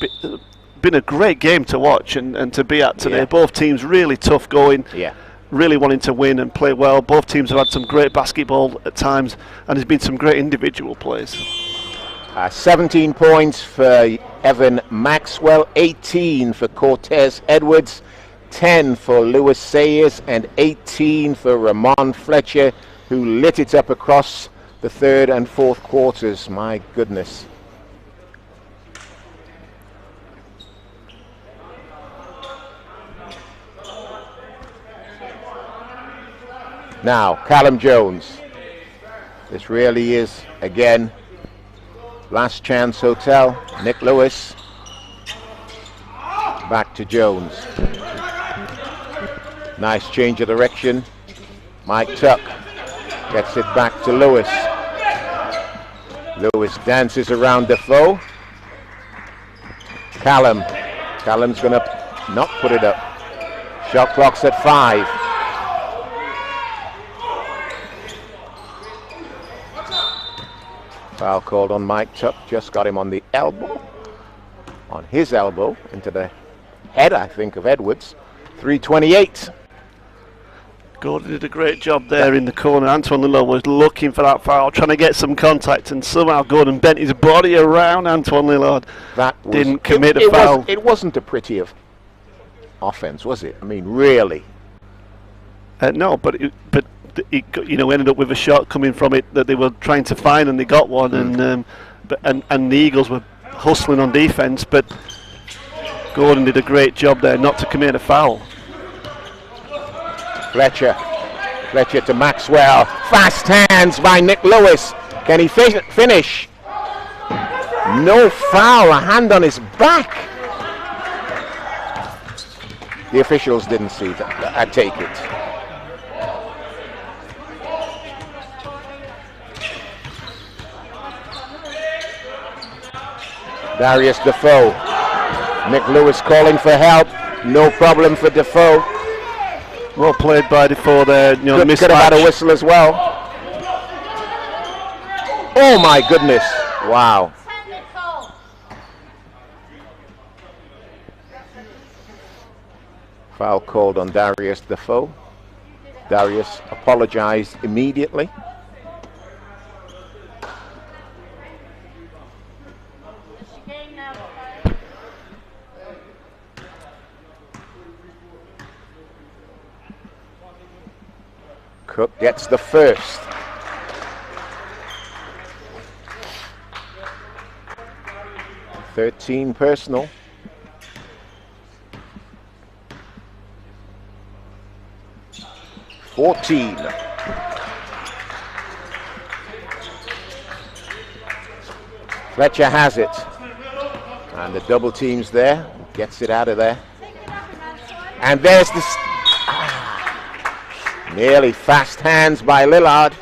been a great game to watch and to be at today. Yeah. Both teams really tough going. Yeah. Really wanting to win and play well. Both teams have had some great basketball at times, and there's been some great individual plays. 17 points for Evan Maxwell, 18 for Cortez Edwards, 10 for Lewis Sayers, and 18 for Ramon Fletcher, who lit it up across the third and fourth quarters. My goodness. Now, Callum Jones. This really is, again, last chance hotel. Nick Lewis. Back to Jones. Nice change of direction. Mike Tuck gets it back to Lewis. Lewis dances around Defoe. Callum's going to not put it up. Shot clock's at 5. Foul called on Mike Tuck, just got him on the elbow, on his elbow, into the head, I think, of Edwards. 3:28. Gordon did a great job there in the corner. Antoine Lillard was looking for that foul, trying to get some contact, and somehow Gordon bent his body around Antoine Lillard. That didn't commit a foul. It wasn't a pretty offense, was it? I mean, really. No, but it ended up with a shot coming from it that they were trying to find, and they got one. And the Eagles were hustling on defense, but Gordon did a great job there not to commit a foul. Fletcher to Maxwell. Fast hands by Nick Lewis. Can he finish? No foul. A hand on his back. The officials didn't see that. I take it. Darius Defoe. Nick Lewis calling for help. No problem for Defoe. Well played by Defoe there. You know, Could have had a whistle as well. Oh my goodness. Wow. Foul called on Darius Defoe. Darius apologized immediately. Cook gets the first. $13 personal. $14. Fletcher has it. And the double team's there. Gets it out of there. And there's the... Nearly fast hands by Lillard.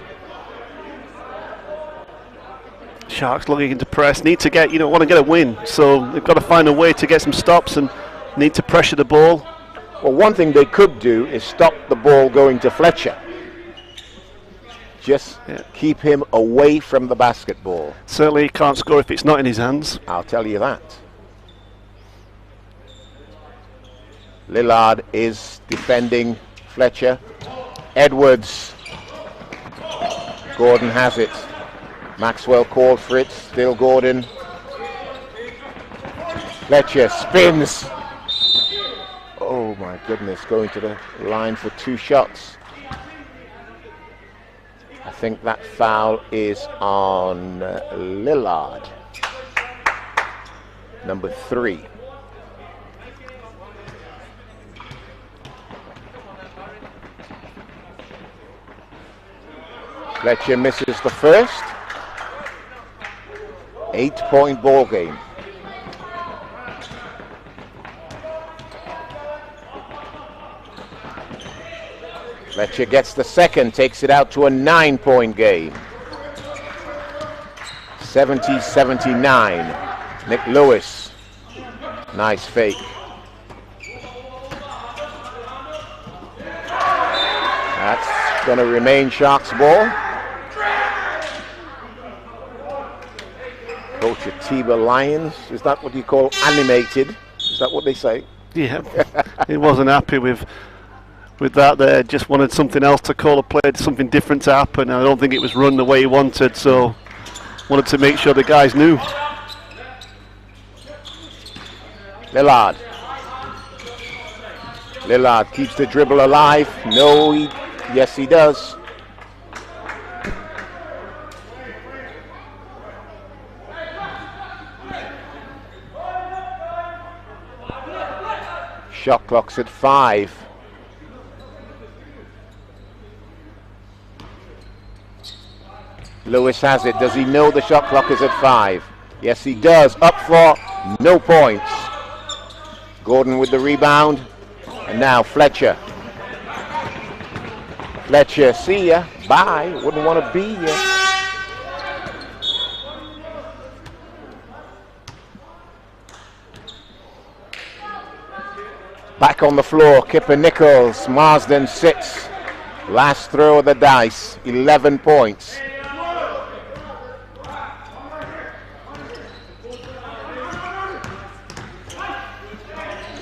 Sharks looking to press. Need to get, want to get a win. So they've got to find a way to get some stops and need to pressure the ball. Well, one thing they could do is stop the ball going to Fletcher. Just keep him away from the basketball. Certainly he can't score if it's not in his hands. I'll tell you that. Lillard is defending Fletcher. Edwards. Gordon has it. Maxwell called for it. Still Gordon. Fletcher spins. Oh my goodness, going to the line for 2 shots. I think that foul is on Lillard. Number 3. Fletcher misses the first. 8-point ball game. Fletcher gets the second, takes it out to a 9-point game. 70-79. Nick Lewis. Nice fake. That's going to remain Sharks ball. Coach at Tiba Lions. Is that what you call animated? Is that what they say? Yeah, he wasn't happy with that there. Just wanted something else to call a play, something different to happen. I don't think it was run the way he wanted, so wanted to make sure the guys knew. Lillard. Lillard keeps the dribble alive. No, yes he does. Shot clock's at 5. Lewis has it. Does he know the shot clock is at 5? Yes, he does. Up for no points. Gordon with the rebound. And now Fletcher. Fletcher, see ya. Bye. Wouldn't want to be ya. Back on the floor, Kipper Nichols. Marsden sits. Last throw of the dice. 11 points.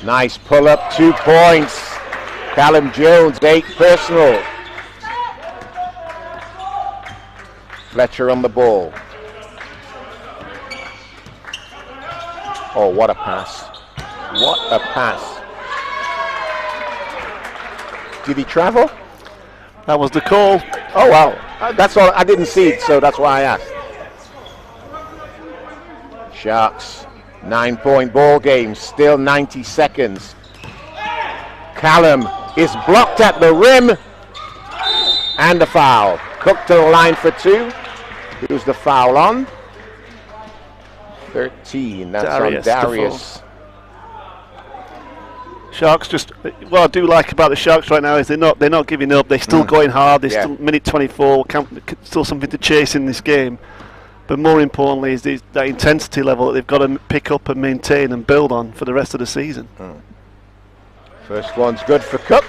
Nice pull up, 2 points. Callum Jones, 8 personal. Fletcher on the ball. Oh, what a pass. What a pass. Did he travel? That was the call. Oh, wow. That's all. I didn't see it, so that's why I asked. Sharks, 9-point ball game, still 90 seconds. Callum is blocked at the rim. And a foul. Cook to the line for 2. Who's the foul on? 13. That's Darius, on Darius. Sharks just, what I do like about the Sharks right now is they're not giving up. They're still going hard. They're still minute 24. Still something to chase in this game. But more importantly is that intensity level that they've got to pick up and maintain and build on for the rest of the season. First one's good for Cook.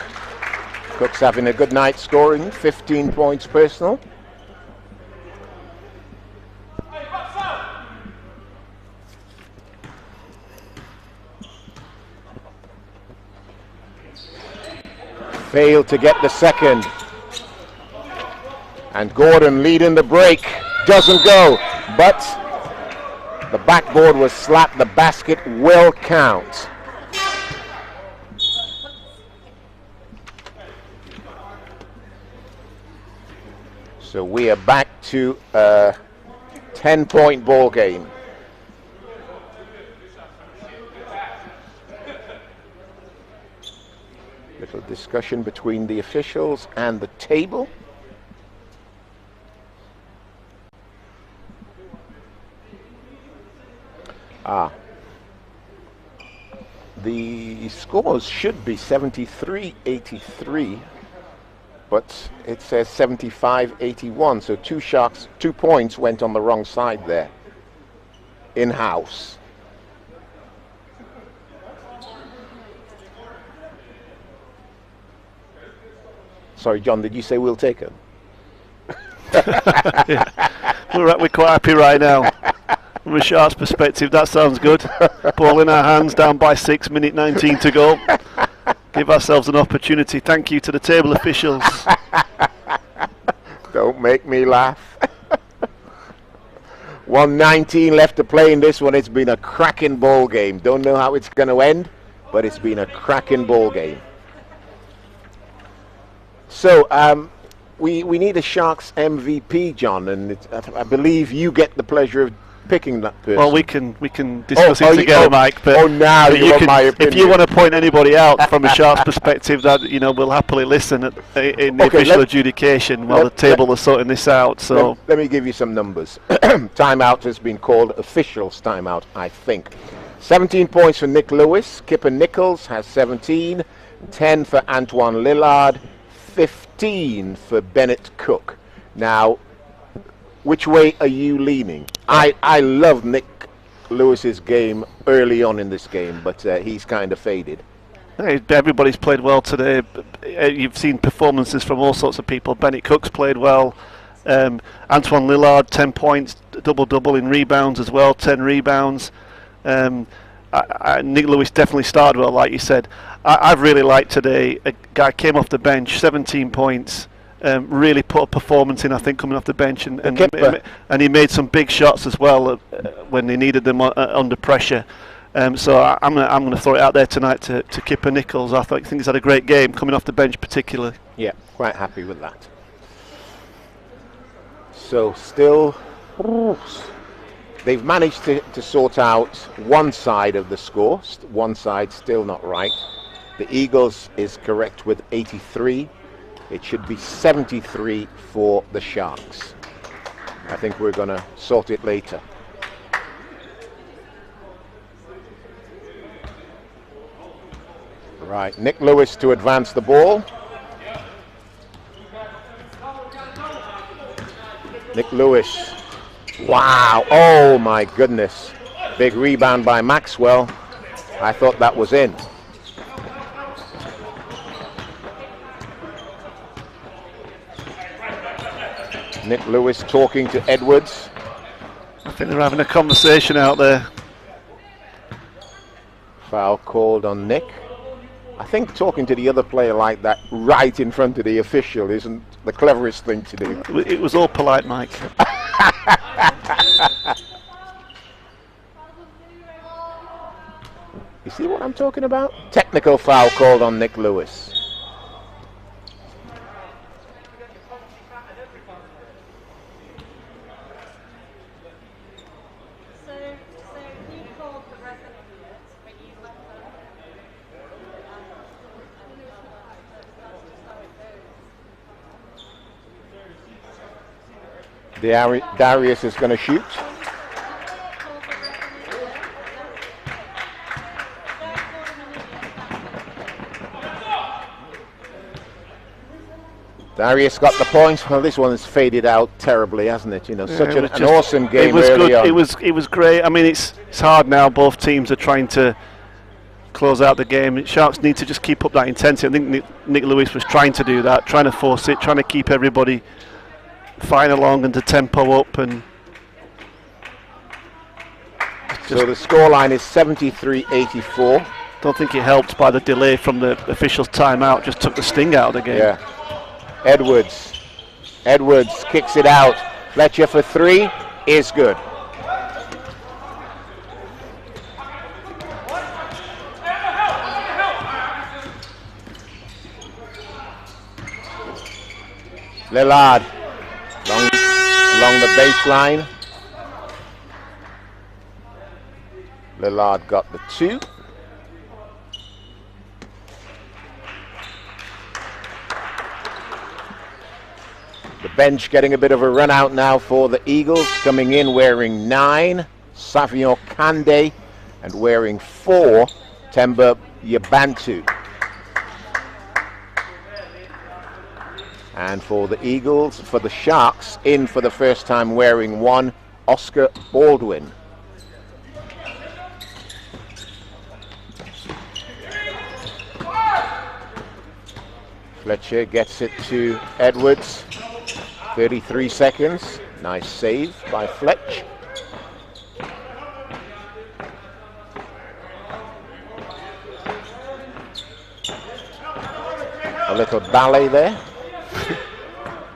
Cook's having a good night scoring, 15 points personal. Failed to get the second. And Gordon leading the break. Doesn't go, but the backboard was slapped. The basket will count. So we are back to a 10-point ball game. Little discussion between the officials and the table. The scores should be 73-83, but it says 75-81, so two Sharks, 2 points went on the wrong side there, in-house. Sorry, John, did you say we'll take it? Yeah. We're quite happy right now. From a Sharks perspective, that sounds good. Ball in our hands, down by 6, minute 19 to go. Give ourselves an opportunity. Thank you to the table officials. Don't make me laugh. 1:19 left to play in this one. It's been a cracking ball game. Don't know how it's going to end, but it's been a cracking ball game. So, we need a Sharks MVP, John, and I believe you get the pleasure of picking that person. Well, we can discuss it together, Mike. But now you want my opinion. If you want to point anybody out from a Sharks perspective, that we'll happily listen in the official adjudication while the table is sorting this out. So let me give you some numbers. Timeout has been called, officials timeout, I think. 17 points for Nick Lewis. Kipper Nichols has 17. 10 for Antoine Lillard. 15 for Bennett Cook. Now, which way are you leaning? I love Nick Lewis's game early on in this game, but he's kind of faded. Everybody's played well today. You've seen performances from all sorts of people. Bennett Cook's played well. Antoine Lillard, 10 points, double-double in rebounds as well, 10 rebounds. Nick Lewis definitely started well, like you said. I've really liked today. A guy came off the bench, 17 points. Really put a performance in, I think, coming off the bench, and he made some big shots as well when they needed them under pressure. So I'm gonna throw it out there tonight to Kipper Nichols. I think he's had a great game coming off the bench, particularly. Yeah, quite happy with that. So still, they've managed to sort out one side of the score. One side still not right. The Eagles is correct with 83. It should be 73 for the Sharks. I think we're going to sort it later. Right, Nick Lewis to advance the ball. Nick Lewis. Wow, oh my goodness. Big rebound by Maxwell. I thought that was in. Nick Lewis talking to Edwards. I think they're having a conversation out there. Foul called on Nick. I think talking to the other player like that right in front of the official isn't the cleverest thing to do. It was all polite, Mike. You see what I'm talking about? Technical foul called on Nick Lewis. Darius is going to shoot. Darius got the point. Well, this one has faded out terribly, hasn't it? You know, such an just awesome game It was early good. on. It was great. I mean, it's hard now. Both teams are trying to close out the game. Sharks need to just keep up that intensity. I think Nick Lewis was trying to do that, trying to force it, trying to keep everybody fighting along and to tempo up. And so the scoreline is 73-84. Don't think it helped by the delay from the officials' timeout. Just took the sting out of the game. Yeah. Edwards kicks it out. Fletcher for three is good. Lillard along the baseline. Lillard got the two. The bench getting a bit of a run out now for the Eagles. Coming in wearing 9, Savion Kande, and wearing 4, Temba Yabantu. And for the Eagles, for the Sharks, in for the first time wearing 1, Oscar Baldwin. Fletcher gets it to Edwards. 33 seconds. Nice save by Fletch. A little ballet there.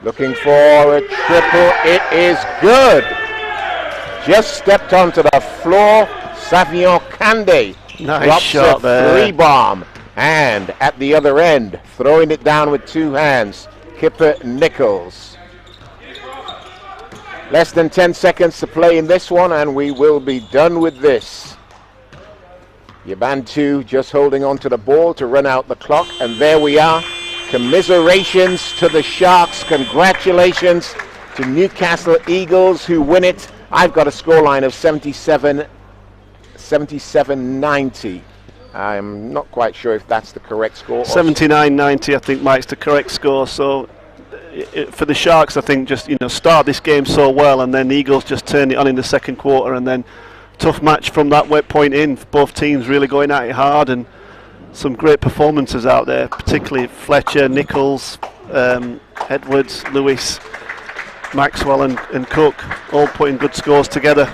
Looking for a triple. It is good. Just stepped onto the floor. Savion Kande Nice shot there. 3-bomb. And at the other end, throwing it down with 2 hands, Kipper Nichols. Less than 10 seconds to play in this one, and we will be done with this. Yabantu just holding on to the ball to run out the clock, and there we are. Commiserations to the Sharks. Congratulations to Newcastle Eagles who win it. I've got a scoreline of 77-90. I'm not quite sure if that's the correct score. 79-90, I think, Mike's the correct score. So for the Sharks, I think just start this game so well, and then the Eagles just turn it on in the second quarter, and then tough match from that point in. Both teams really going at it hard, and some great performances out there, particularly Fletcher, Nichols, Edwards, Lewis, Maxwell and Cook, all putting good scores together.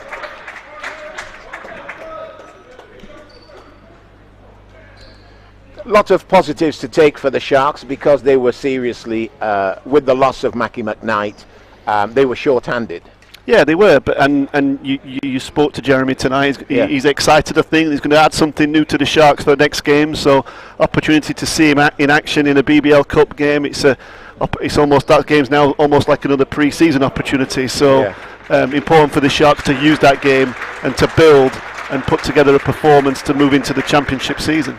Lot of positives to take for the Sharks because they were seriously, with the loss of Mackie McKnight, they were short-handed. Yeah, they were, but and you spoke to Jeremy tonight. He's excited. I think he's going to add something new to the Sharks for the next game. So, opportunity to see him in action in a BBL Cup game. It's almost, that game's now almost like another pre-season opportunity. So, important for the Sharks to use that game and to build and put together a performance to move into the championship season.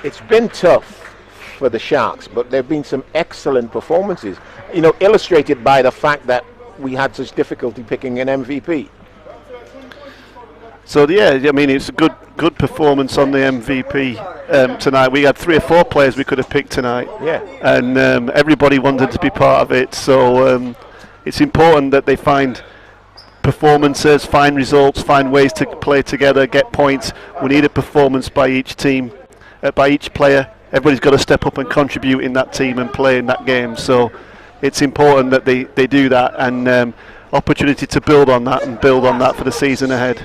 It's been tough for the Sharks, but there have been some excellent performances, illustrated by the fact that we had such difficulty picking an MVP. So yeah, I mean, it's a good performance on the MVP tonight. We had 3 or 4 players we could have picked tonight, and everybody wanted to be part of it. So it's important that they find performances, find results, find ways to play together, get points. We need a performance by each team, by each player. Everybody's got to step up and contribute in that team and play in that game. So it's important that they do that, and opportunity to build on that for the season ahead.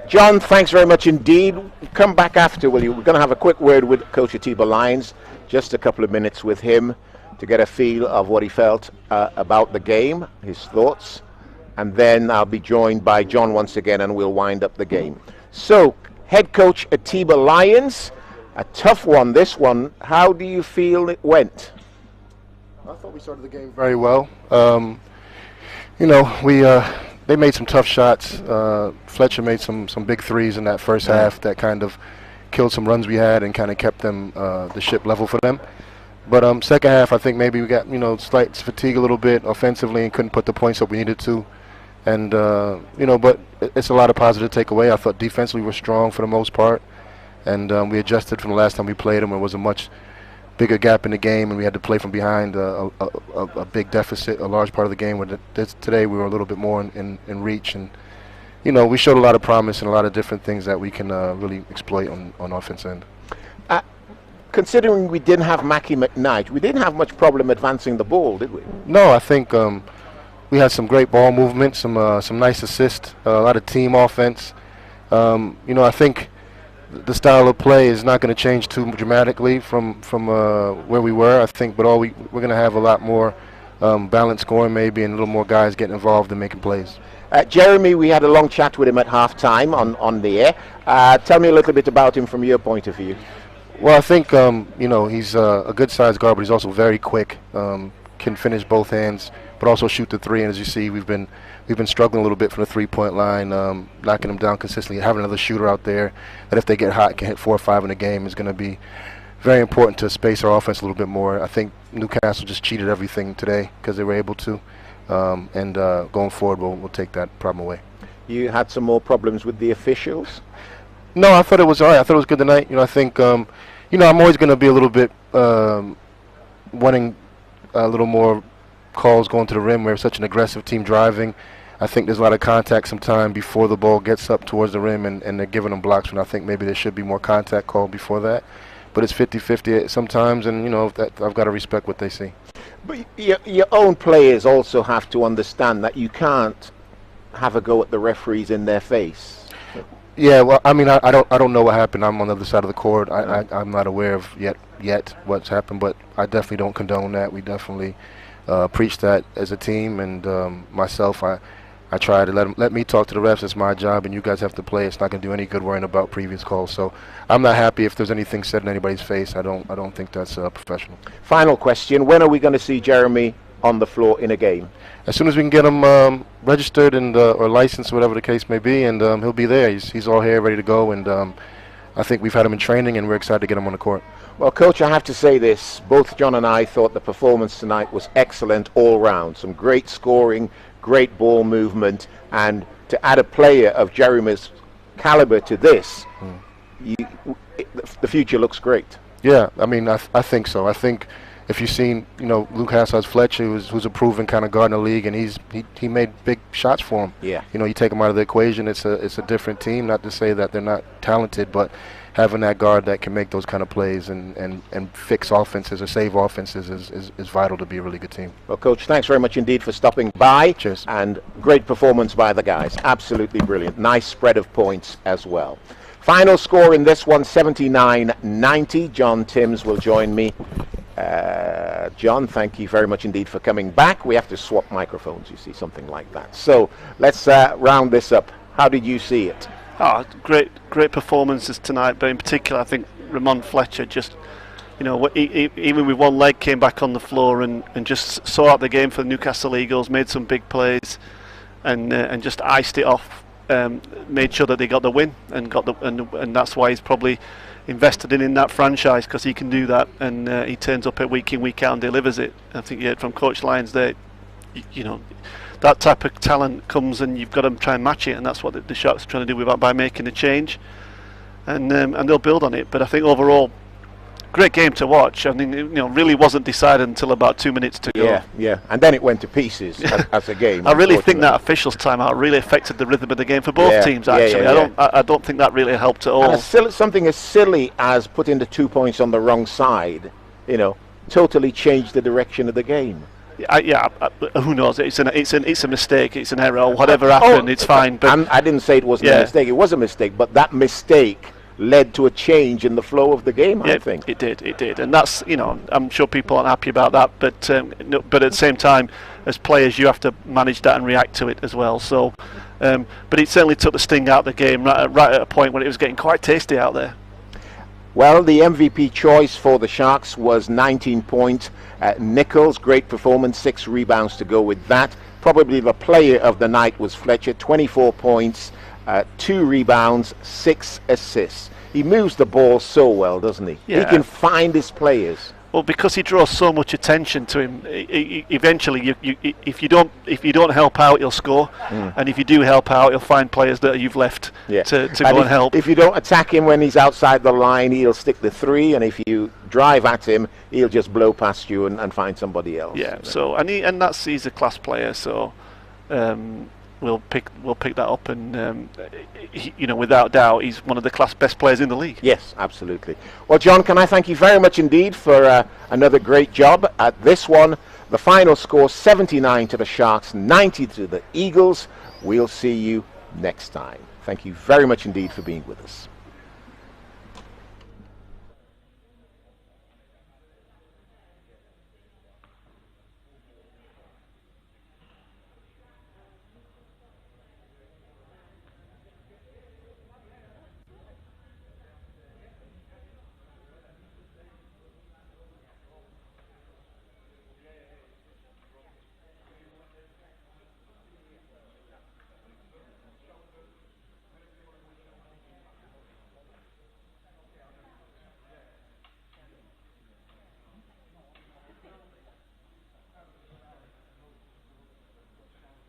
John, thanks very much indeed. Come back after, will you? We're going to have a quick word with Coach Atiba Lyons, just a couple of minutes with him to get a feel of what he felt about the game, his thoughts, and then I'll be joined by John once again and we'll wind up the game. So, head coach Atiba Lyons, a tough one, this one. How do you feel it went? I thought we started the game very well. They made some tough shots. Fletcher made some big threes in that first half that kind of killed some runs we had and kind of kept them the ship level for them. But second half, I think maybe we got slight fatigue a little bit offensively and couldn't put the points up we needed to. And but it's a lot of positive takeaway. I thought defensively we were strong for the most part, and we adjusted from the last time we played them. It was a much bigger gap in the game, and we had to play from behind a big deficit, a large part of the game. Where today we were a little bit more in reach, and we showed a lot of promise and a lot of different things that we can really exploit on offense end. Considering we didn't have Mackie McKnight, we didn't have much problem advancing the ball, did we? No, I think we had some great ball movement, some nice assists, a lot of team offense. I think the style of play is not going to change too dramatically from where we were, I think, but we're going to have a lot more balanced scoring maybe, and a little more guys getting involved and making plays. Jeremy, we had a long chat with him at half-time on the air. Tell me a little bit about him from your point of view. Well, I think he's a good-sized guard, but he's also very quick. Can finish both hands, but also shoot the three. And as you see, we've been struggling a little bit from the three-point line, knocking them down consistently. Having another shooter out there that, if they get hot, can hit 4 or 5 in a game is going to be very important to space our offense a little bit more. I think Newcastle just cheated everything today because they were able to, and going forward, we'll take that problem away. You had some more problems with the officials? No, I thought it was all right. I thought it was good tonight. I think I'm always going to be a little bit wanting a little more calls going to the rim. We're such an aggressive team driving. I think there's a lot of contact sometime before the ball gets up towards the rim, and they're giving them blocks when I think maybe there should be more contact called before that. But it's 50-50 sometimes, and that I've got to respect what they see. But your own players also have to understand that you can't have a go at the referees in their face. Yeah, well, I mean, I don't know what happened. I'm on the other side of the court. I'm not aware of yet what's happened, but I definitely don't condone that. We definitely preach that as a team, and myself, I try to let me talk to the refs. It's my job, and you guys have to play. It's not going to do any good worrying about previous calls. So I'm not happy if there's anything said in anybody's face. I don't think that's professional. Final question: when are we going to see Jeremy on the floor in a game? As soon as we can get him registered and or licensed, whatever the case may be, and he'll be there. He's all here, ready to go, and I think we've had him in training, and we're excited to get him on the court. Well, Coach, I have to say this. Both John and I thought the performance tonight was excellent all round. Some great scoring, great ball movement, and to add a player of Jeremy's caliber to this, the future looks great. Yeah, I mean, I think so. I think if you've seen, Newcastle has Fletcher, who's a proven kind of guard in the league, and he made big shots for him. Yeah. You take him out of the equation, it's a different team. Not to say that they're not talented, but having that guard that can make those kind of plays and fix offenses or save offenses is vital to be a really good team. Well, Coach, thanks very much indeed for stopping by. Cheers. And great performance by the guys. Absolutely brilliant. Nice spread of points as well. Final score in this one, 79-90. John Timms will join me. John, thank you very much indeed for coming back. We have to swap microphones, you see, something like that. So let's round this up. How did you see it? Oh, great performances tonight, but in particular I think Ramon Fletcher just, even with one leg came back on the floor and just saw out the game for the Newcastle Eagles, made some big plays and just iced it off, made sure that they got the win and that's why he's probably invested in that franchise, because he can do that, and he turns up at week in, week out and delivers it. I think you heard from Coach Lyons there, that type of talent comes and you've got to try and match it, and that's what the Sharks are trying to do with that by making a change, and they'll build on it. But I think overall, great game to watch. I mean, really wasn't decided until about 2 minutes to go. Yeah, and then it went to pieces as a game. I really think that officials' timeout really affected the rhythm of the game for both teams. Actually, I don't think that really helped at all. And something as silly as putting the 2 points on the wrong side, totally changed the direction of the game. Who knows? It's a mistake. It's an error. Or whatever happened, it's fine. But I didn't say it wasn't a mistake. It was a mistake, but that mistake led to a change in the flow of the game. I think it did, and that's I'm sure people aren't happy about that. But but at the same time, as players, you have to manage that and react to it as well. So, but it certainly took the sting out of the game right at a point when it was getting quite tasty out there. Well, the MVP choice for the Sharks was 19 points. Nichols, great performance, 6 rebounds to go with that. Probably the player of the night was Fletcher, 24 points, 2 rebounds, 6 assists. He moves the ball so well, doesn't he? Yeah. He can find his players. But because he draws so much attention to him, eventually, if you don't help out, he'll score, and if you do help out, he'll find players that you've left to go and help. If you don't attack him when he's outside the line, he'll stick the 3, and if you drive at him, he'll just blow past you and find somebody else. Yeah. So he's a class player. So we'll pick that up, and without doubt, he's one of the class best players in the league. Yes, absolutely. Well, John, can I thank you very much indeed for another great job at this one. The final score, 79 to the Sharks, 90 to the Eagles. We'll see you next time. Thank you very much indeed for being with us.